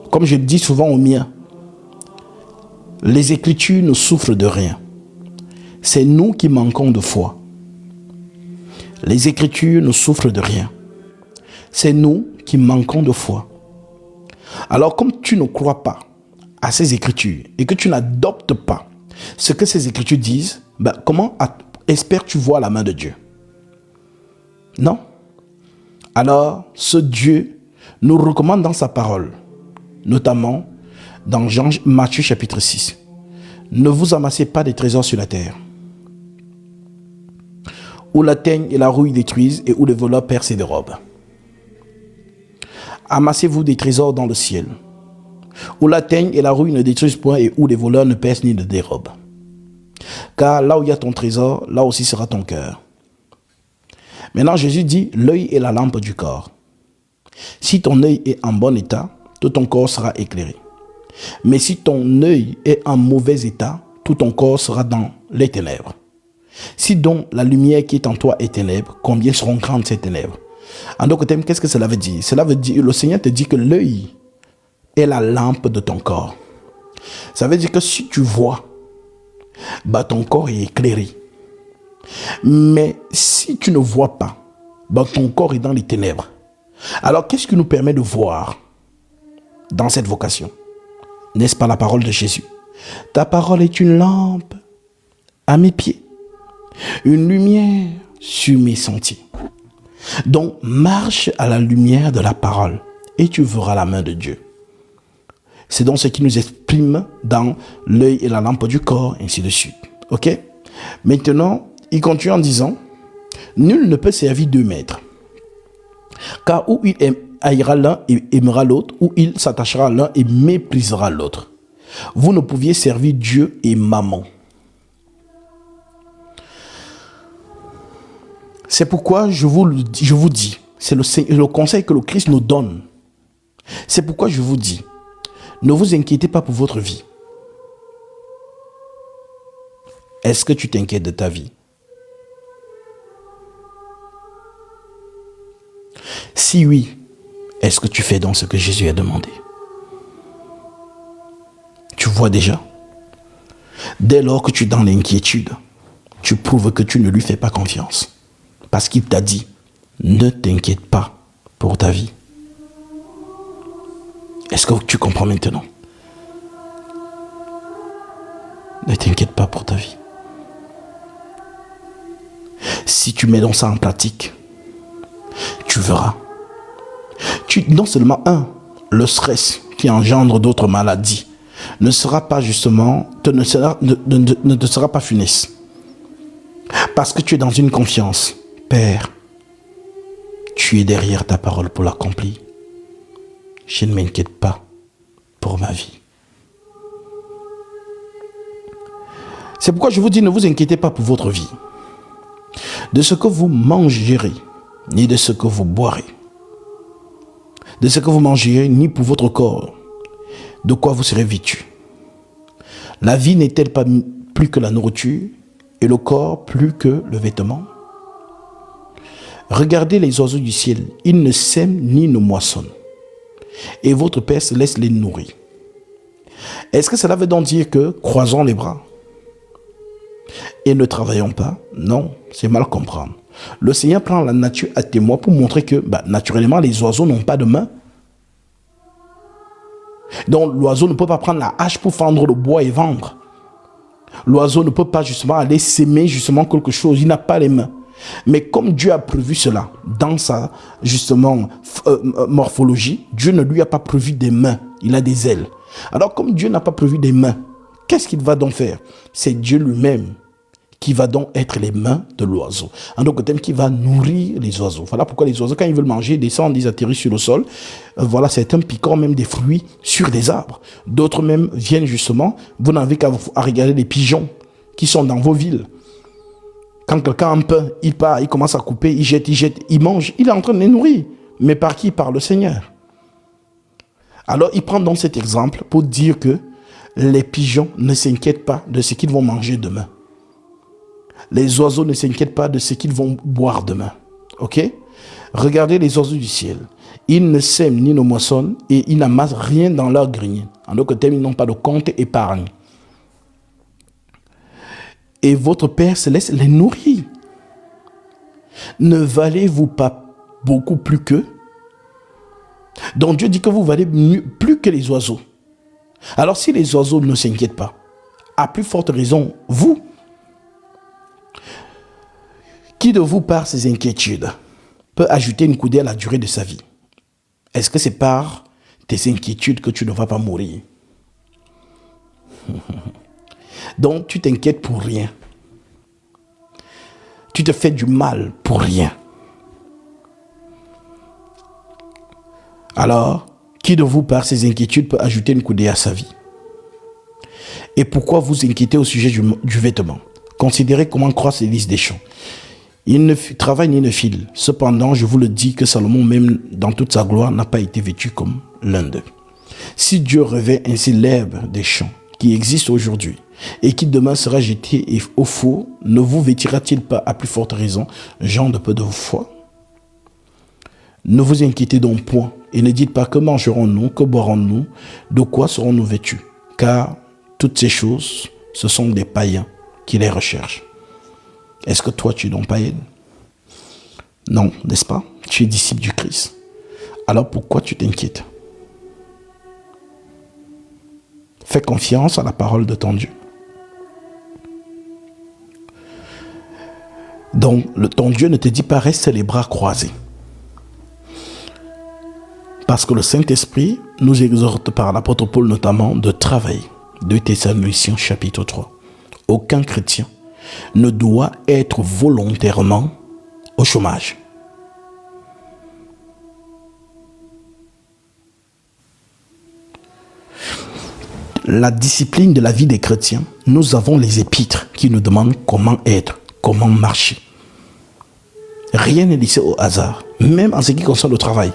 Comme je le dis souvent aux miens, les Écritures ne souffrent de rien. C'est nous qui manquons de foi. Les Écritures ne souffrent de rien. C'est nous qui manquons de foi. Alors, comme tu ne crois pas à ces Écritures et que tu n'adoptes pas ce que ces Écritures disent, comment espères-tu voir la main de Dieu? Non. Alors, ce Dieu nous recommande dans sa parole, notamment dans Matthieu chapitre 6. Ne vous amassez pas des trésors sur la terre, où la teigne et la rouille détruisent et où les voleurs percent et dérobent. Amassez-vous des trésors dans le ciel, où la teigne et la rouille ne détruisent point et où les voleurs ne percent ni ne dérobent. Car là où il y a ton trésor, là aussi sera ton cœur. Maintenant, Jésus dit, l'œil est la lampe du corps. Si ton œil est en bon état, tout ton corps sera éclairé. Mais si ton œil est en mauvais état, tout ton corps sera dans les ténèbres. Si donc la lumière qui est en toi est ténèbres, combien seront grandes ces ténèbres? En d'autres termes, qu'est-ce que cela veut dire? Cela veut dire, le Seigneur te dit que l'œil est la lampe de ton corps. Ça veut dire que si tu vois, ton corps est éclairé. Mais si tu ne vois pas, ton corps est dans les ténèbres. Alors, qu'est-ce qui nous permet de voir dans cette vocation? N'est-ce pas la parole de Jésus? Ta parole est une lampe à mes pieds, une lumière sur mes sentiers. Donc, marche à la lumière de la parole et tu verras la main de Dieu. C'est donc ce qui nous exprime dans l'œil et la lampe du corps, ainsi de suite. Ok? Maintenant, il continue en disant, nul ne peut servir deux maîtres. Car où il haïra l'un et aimera l'autre, ou il s'attachera à l'un et méprisera l'autre. Vous ne pouviez servir Dieu et Mammon. C'est pourquoi je vous dis, c'est le conseil que le Christ nous donne. C'est pourquoi je vous dis, ne vous inquiétez pas pour votre vie. Est-ce que tu t'inquiètes de ta vie? Si oui, est-ce que tu fais donc ce que Jésus a demandé? Tu vois déjà. Dès lors que tu es dans l'inquiétude, tu prouves que tu ne lui fais pas confiance. Parce qu'il t'a dit, ne t'inquiète pas pour ta vie. Est-ce que tu comprends maintenant? Ne t'inquiète pas pour ta vie. Si tu mets donc ça en pratique, tu verras. Non seulement le stress qui engendre d'autres maladies ne sera pas justement, ne te sera pas funeste. Parce que tu es dans une confiance. Père, tu es derrière ta parole pour l'accomplir. Je ne m'inquiète pas pour ma vie. C'est pourquoi je vous dis, ne vous inquiétez pas pour votre vie, de ce que vous mangerez, ni de ce que vous boirez, de ce que vous mangerez, ni pour votre corps, de quoi vous serez vêtu. La vie n'est-elle pas plus que la nourriture, et le corps plus que le vêtement? Regardez les oiseaux du ciel, ils ne sèment ni ne moissonnent, et votre Père se laisse les nourrir. Est-ce que cela veut donc dire que croisons les bras et ne travaillons pas? Non, c'est mal comprendre. Le Seigneur prend la nature à témoin pour montrer que, naturellement, les oiseaux n'ont pas de main. Donc, l'oiseau ne peut pas prendre la hache pour fendre le bois et vendre. L'oiseau ne peut pas justement aller s'aimer justement quelque chose. Il n'a pas les mains. Mais comme Dieu a prévu cela dans sa justement morphologie, Dieu ne lui a pas prévu des mains. Il a des ailes. Alors, comme Dieu n'a pas prévu des mains, qu'est-ce qu'il va donc faire? C'est Dieu lui-même qui va donc être les mains de l'oiseau. En d'autres termes, qui va nourrir les oiseaux. Voilà pourquoi les oiseaux, quand ils veulent manger, descendent, ils atterrissent sur le sol. Voilà, certains piquant même des fruits sur des arbres. D'autres même viennent justement, vous n'avez qu'à regarder les pigeons qui sont dans vos villes. Quand quelqu'un a un pain, il part, il commence à couper, il jette, il mange. Il est en train de les nourrir. Mais par qui? Par le Seigneur. Alors, il prend donc cet exemple pour dire que les pigeons ne s'inquiètent pas de ce qu'ils vont manger demain. Les oiseaux ne s'inquiètent pas de ce qu'ils vont boire demain. Ok? Regardez les oiseaux du ciel. Ils ne sèment ni ne moissonnent et ils n'amassent rien dans leur grenier. En d'autres termes, ils n'ont pas de compte épargne. Et votre Père se laisse les nourrir. Ne valez-vous pas beaucoup plus qu'eux? Donc Dieu dit que vous valez plus que les oiseaux. Alors si les oiseaux ne s'inquiètent pas, à plus forte raison, vous, qui de vous, par ces inquiétudes, peut ajouter une coudée à la durée de sa vie? Est-ce que c'est par tes inquiétudes que tu ne vas pas mourir? Donc, tu t'inquiètes pour rien. Tu te fais du mal pour rien. Alors, qui de vous, par ces inquiétudes, peut ajouter une coudée à sa vie? Et pourquoi vous inquiétez au sujet du vêtement? Considérez comment croissent les lys des champs. Il ne travaille ni ne file. Cependant, je vous le dis que Salomon, même dans toute sa gloire, n'a pas été vêtu comme l'un d'eux. Si Dieu revêt ainsi l'herbe des champs qui existe aujourd'hui et qui demain sera jeté au four, ne vous vêtira-t-il pas à plus forte raison, gens de peu de foi? Ne vous inquiétez donc point et ne dites pas que mangerons-nous, que boirons-nous, de quoi serons-nous vêtus? Car toutes ces choses, ce sont des païens qui les recherchent. Est-ce que toi, tu es donc païen? Non, n'est-ce pas? Tu es disciple du Christ. Alors pourquoi tu t'inquiètes? Fais confiance à la parole de ton Dieu. Donc, ton Dieu ne te dit pas reste les bras croisés. Parce que le Saint-Esprit nous exhorte par l'apôtre Paul notamment de travailler. 2 Thessaloniciens chapitre 3. Aucun chrétien ne doit être volontairement au chômage. La discipline de la vie des chrétiens, nous avons les épîtres qui nous demandent comment être, comment marcher. Rien n'est laissé au hasard, même en ce qui concerne le travail.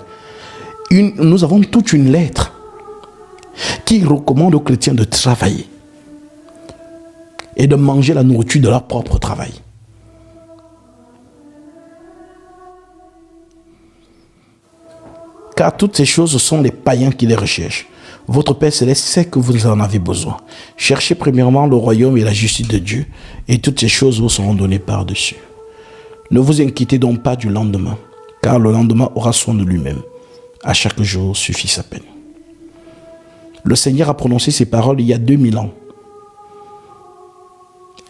Nous avons toute une lettre qui recommande aux chrétiens de travailler et de manger la nourriture de leur propre travail. Car toutes ces choses sont les païens qui les recherchent. Votre Père Céleste sait que vous en avez besoin. Cherchez premièrement le royaume et la justice de Dieu, et toutes ces choses vous seront données par-dessus. Ne vous inquiétez donc pas du lendemain, car le lendemain aura soin de lui-même. À chaque jour suffit sa peine. Le Seigneur a prononcé ces paroles il y a 2000 ans.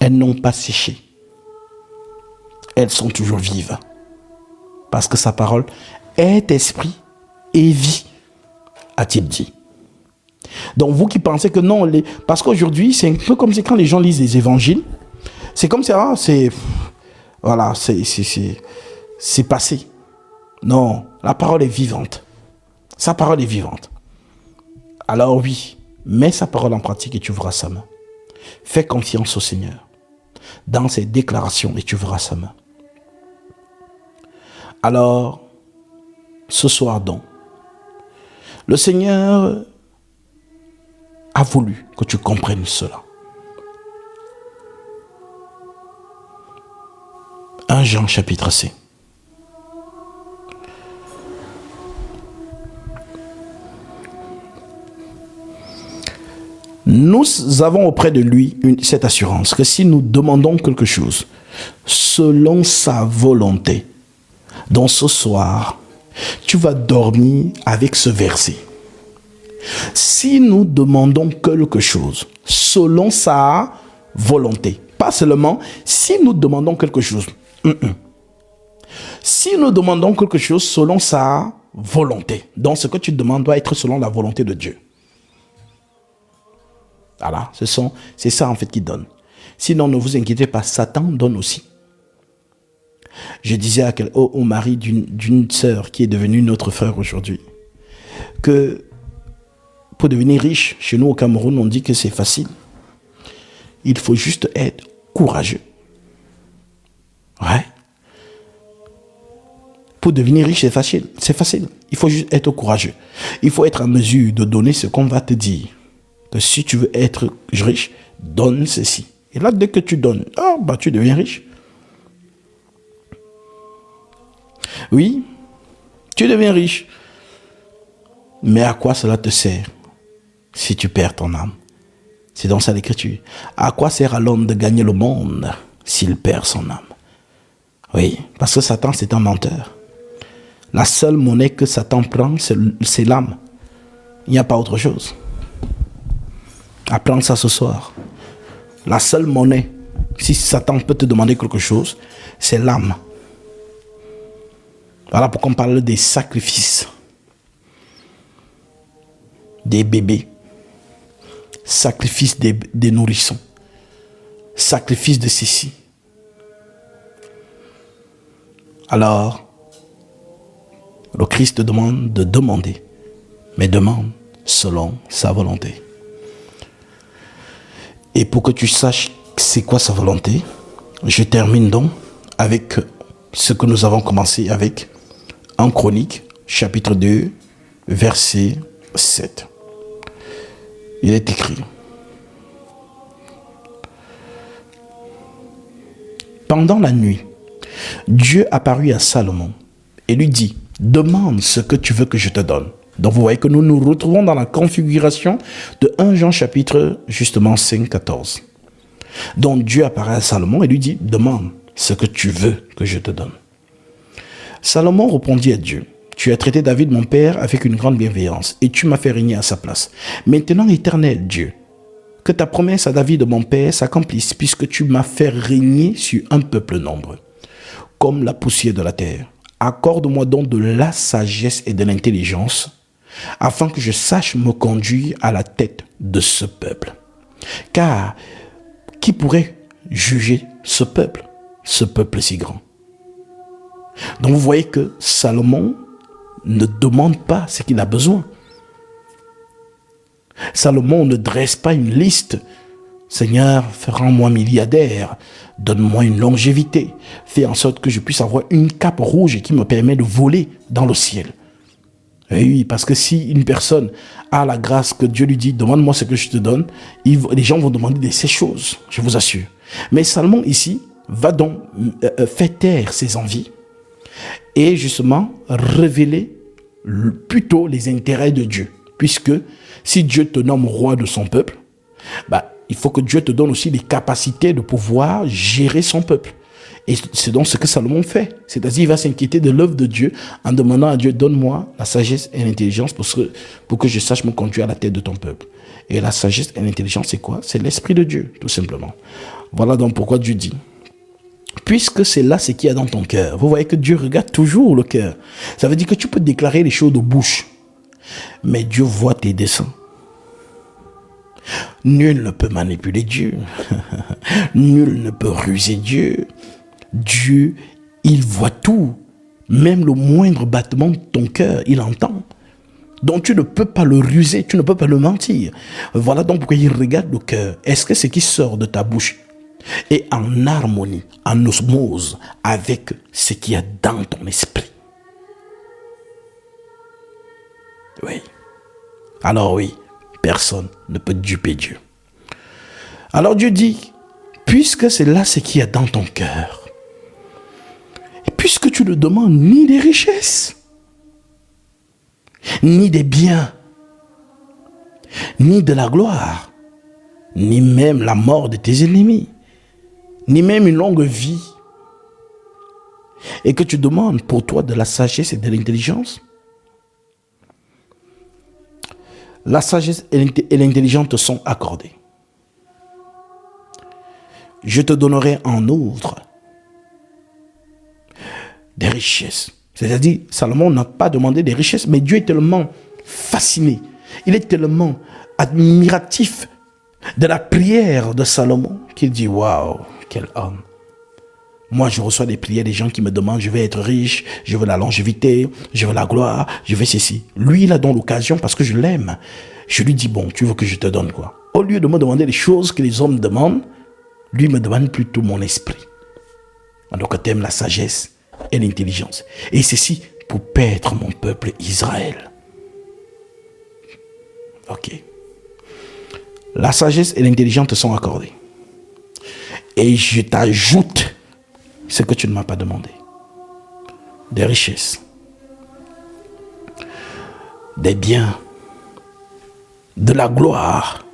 Elles n'ont pas séché. Elles sont toujours vives. Parce que sa parole est esprit et vie, a-t-il dit. Donc vous qui pensez que non, parce qu'aujourd'hui, c'est un peu comme c'est quand les gens lisent les évangiles, c'est comme ça, c'est passé. Non, la parole est vivante. Sa parole est vivante. Alors oui, mets sa parole en pratique et tu verras sa main. Fais confiance au Seigneur dans ses déclarations et tu verras sa main. Alors, ce soir donc, le Seigneur a voulu que tu comprennes cela. 1 Jean chapitre C. Nous avons auprès de lui cette assurance que si nous demandons quelque chose selon sa volonté, donc ce soir, tu vas dormir avec ce verset. Si nous demandons quelque chose selon sa volonté, pas seulement si nous demandons quelque chose. Si nous demandons quelque chose selon sa volonté, donc ce que tu demandes doit être selon la volonté de Dieu. Voilà, c'est ça en fait qui donne. Sinon, ne vous inquiétez pas, Satan donne aussi. Je disais au mari d'une sœur qui est devenue notre frère aujourd'hui, que pour devenir riche, chez nous au Cameroun, on dit que c'est facile. Il faut juste être courageux. Ouais. Pour devenir riche, c'est facile. C'est facile. Il faut juste être courageux. Il faut être en mesure de donner ce qu'on va te dire. Que si tu veux être riche, donne ceci. Et là, dès que tu donnes, tu deviens riche. Oui, tu deviens riche. Mais à quoi cela te sert si tu perds ton âme? C'est dans ça l'écriture. À quoi sert à l'homme de gagner le monde s'il perd son âme? Oui, parce que Satan, c'est un menteur. La seule monnaie que Satan prend, c'est l'âme. Il n'y a pas autre chose. Apprends ça ce soir. La seule monnaie, si Satan peut te demander quelque chose, c'est l'âme. Voilà pourquoi on parle des sacrifices. Des bébés. Sacrifice des nourrissons. Sacrifice de ceci. Alors, le Christ te demande de demander, mais demande selon sa volonté. Et pour que tu saches c'est quoi sa volonté, je termine donc avec ce que nous avons commencé avec en Chronique, chapitre 2, verset 7. Il est écrit: pendant la nuit, Dieu apparut à Salomon et lui dit: demande ce que tu veux que je te donne. Donc vous voyez que nous nous retrouvons dans la configuration de 1 Jean chapitre justement 5, 14. Donc Dieu apparaît à Salomon et lui dit: demande ce que tu veux que je te donne. Salomon répondit à Dieu: tu as traité David mon père avec une grande bienveillance et tu m'as fait régner à sa place. Maintenant, éternel Dieu, que ta promesse à David mon père s'accomplisse, puisque tu m'as fait régner sur un peuple nombreux, comme la poussière de la terre. Accorde-moi donc de la sagesse et de l'intelligence, afin que je sache me conduire à la tête de ce peuple. Car qui pourrait juger ce peuple si grand? Donc vous voyez que Salomon ne demande pas ce qu'il a besoin. Salomon ne dresse pas une liste. Seigneur, rends-moi milliardaire, donne-moi une longévité, fais en sorte que je puisse avoir une cape rouge qui me permet de voler dans le ciel. Et oui, parce que si une personne a la grâce que Dieu lui dit, demande-moi ce que je te donne, les gens vont demander ces choses, je vous assure. Mais Salomon ici va donc faire taire ses envies et justement révéler plutôt les intérêts de Dieu. Puisque si Dieu te nomme roi de son peuple, il faut que Dieu te donne aussi les capacités de pouvoir gérer son peuple. Et c'est donc ce que Salomon fait. C'est-à-dire, il va s'inquiéter de l'œuvre de Dieu en demandant à Dieu, donne-moi la sagesse et l'intelligence pour que je sache me conduire à la tête de ton peuple. Et la sagesse et l'intelligence, c'est quoi? C'est l'Esprit de Dieu, tout simplement. Voilà donc pourquoi Dieu dit, puisque c'est là ce qu'il y a dans ton cœur. Vous voyez que Dieu regarde toujours le cœur. Ça veut dire que tu peux déclarer les choses de bouche, mais Dieu voit tes desseins. Nul ne peut manipuler Dieu. Nul ne peut ruser Dieu. Dieu, il voit tout. Même le moindre battement de ton cœur, il entend. Donc tu ne peux pas le ruser, tu ne peux pas le mentir. Voilà donc pourquoi il regarde le cœur. Est-ce que ce qui sort de ta bouche est en harmonie, en osmose avec ce qu'il y a dans ton esprit? Oui. Alors oui, personne ne peut duper Dieu. Alors Dieu dit, puisque c'est là ce qu'il y a dans ton cœur, et puisque tu ne demandes ni des richesses, ni des biens, ni de la gloire, ni même la mort de tes ennemis, ni même une longue vie, et que tu demandes pour toi de la sagesse et de l'intelligence, la sagesse et l'intelligence te sont accordées. Je te donnerai en outre des richesses. C'est-à-dire, Salomon n'a pas demandé des richesses, mais Dieu est tellement fasciné, il est tellement admiratif de la prière de Salomon qu'il dit, waouh, quel homme. Moi, je reçois des prières des gens qui me demandent, je veux être riche, je veux la longévité, je veux la gloire, je veux ceci. Lui, il a donc l'occasion, parce que je l'aime. Je lui dis, bon, tu veux que je te donne quoi? Au lieu de me demander les choses que les hommes demandent, lui me demande plutôt mon esprit. Donc, t'aimes la sagesse et l'intelligence. Et ceci pour paître mon peuple Israël. Ok. La sagesse et l'intelligence te sont accordées. Et je t'ajoute ce que tu ne m'as pas demandé. Des richesses. Des biens. De la gloire.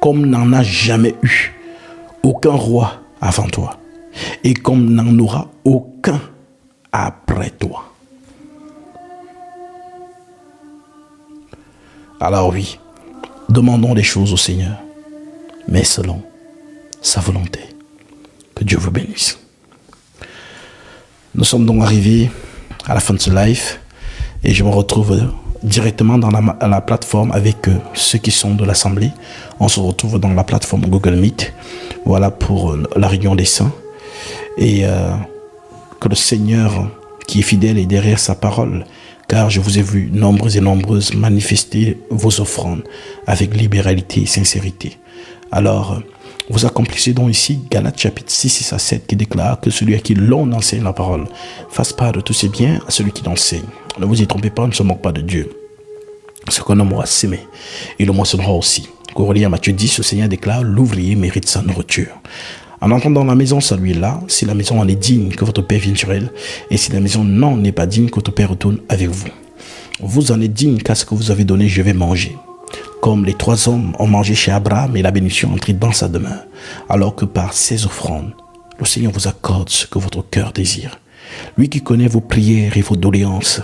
Comme n'en a jamais eu aucun roi avant toi. Et comme n'en aura aucun après toi. Alors oui, demandons des choses au Seigneur, mais selon sa volonté. Que Dieu vous bénisse. Nous sommes donc arrivés à la fin de ce live et je me retrouve directement dans la plateforme avec ceux qui sont de l'Assemblée. On se retrouve dans la plateforme Google Meet. Voilà pour la réunion des saints. Et que le Seigneur qui est fidèle est derrière sa parole, car je vous ai vu nombreuses et nombreuses manifester vos offrandes avec libéralité et sincérité. Alors, vous accomplissez donc ici Galates chapitre 6 à 7 qui déclare que celui à qui l'on enseigne la parole fasse part de tous ses biens à celui qui l'enseigne. Ne vous y trompez pas, on ne se moque pas de Dieu. Ce qu'on homme aura sémé, il le moissonnera aussi. Corélien Matthieu 10, le Seigneur déclare, l'ouvrier mérite sa nourriture. En entrant dans la maison, saluez-la. Si la maison en est digne, que votre Père vienne sur elle. Et si la maison n'en est pas digne, que votre Père retourne avec vous. Vous en êtes digne, car ce que vous avez donné, je vais manger. Comme les 3 hommes ont mangé chez Abraham et la bénédiction entrait dans sa demeure. Alors que par ses offrandes, le Seigneur vous accorde ce que votre cœur désire. Lui qui connaît vos prières et vos doléances,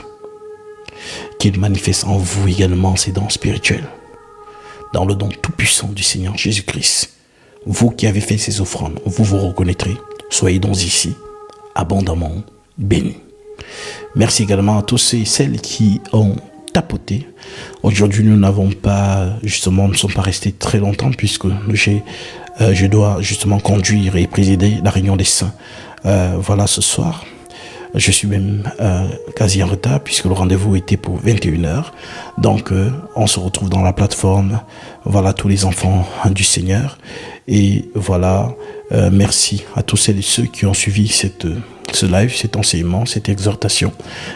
qu'il manifeste en vous également ses dons spirituels. Dans le don tout-puissant du Seigneur Jésus-Christ. Vous qui avez fait ces offrandes, vous vous reconnaîtrez. Soyez donc ici, abondamment bénis. Merci également à tous ceux et celles qui ont tapoté. Aujourd'hui, nous n'avons pas, justement, nous ne sommes pas restés très longtemps puisque je dois justement conduire et présider la réunion des saints. Voilà ce soir. Je suis même quasi en retard puisque le rendez-vous était pour 21h. Donc, on se retrouve dans la plateforme. Voilà tous les enfants du Seigneur. Et voilà, merci à tous celles et ceux qui ont suivi ce live, cet enseignement, cette exhortation.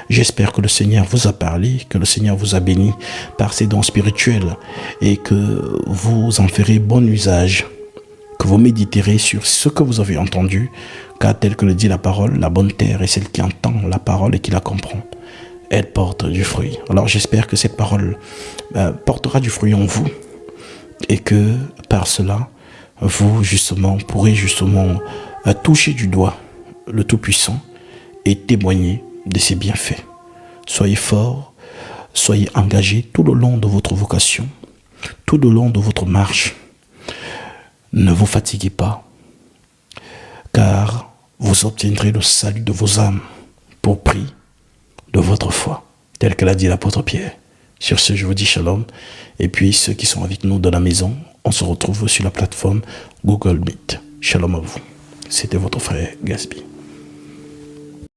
J'espère que le Seigneur vous a parlé, que le Seigneur vous a béni par ses dons spirituels et que vous en ferez bon usage, que vous méditerez sur ce que vous avez entendu, car tel que le dit la parole, la bonne terre est celle qui entend la parole et qui la comprend. elle porte du fruit. Alors j'espère que cette parole portera du fruit en vous et que par cela, vous justement pourrez justement toucher du doigt le Tout-Puissant et témoigner de ses bienfaits. Soyez forts, soyez engagés tout le long de votre vocation, tout le long de votre marche. Ne vous fatiguez pas, car vous obtiendrez le salut de vos âmes pour prix de votre foi, tel que l'a dit l'apôtre Pierre. Sur ce, je vous dis shalom. Et puis, ceux qui sont avec nous dans la maison, on se retrouve sur la plateforme Google Meet. Shalom à vous. C'était votre frère Gatsby.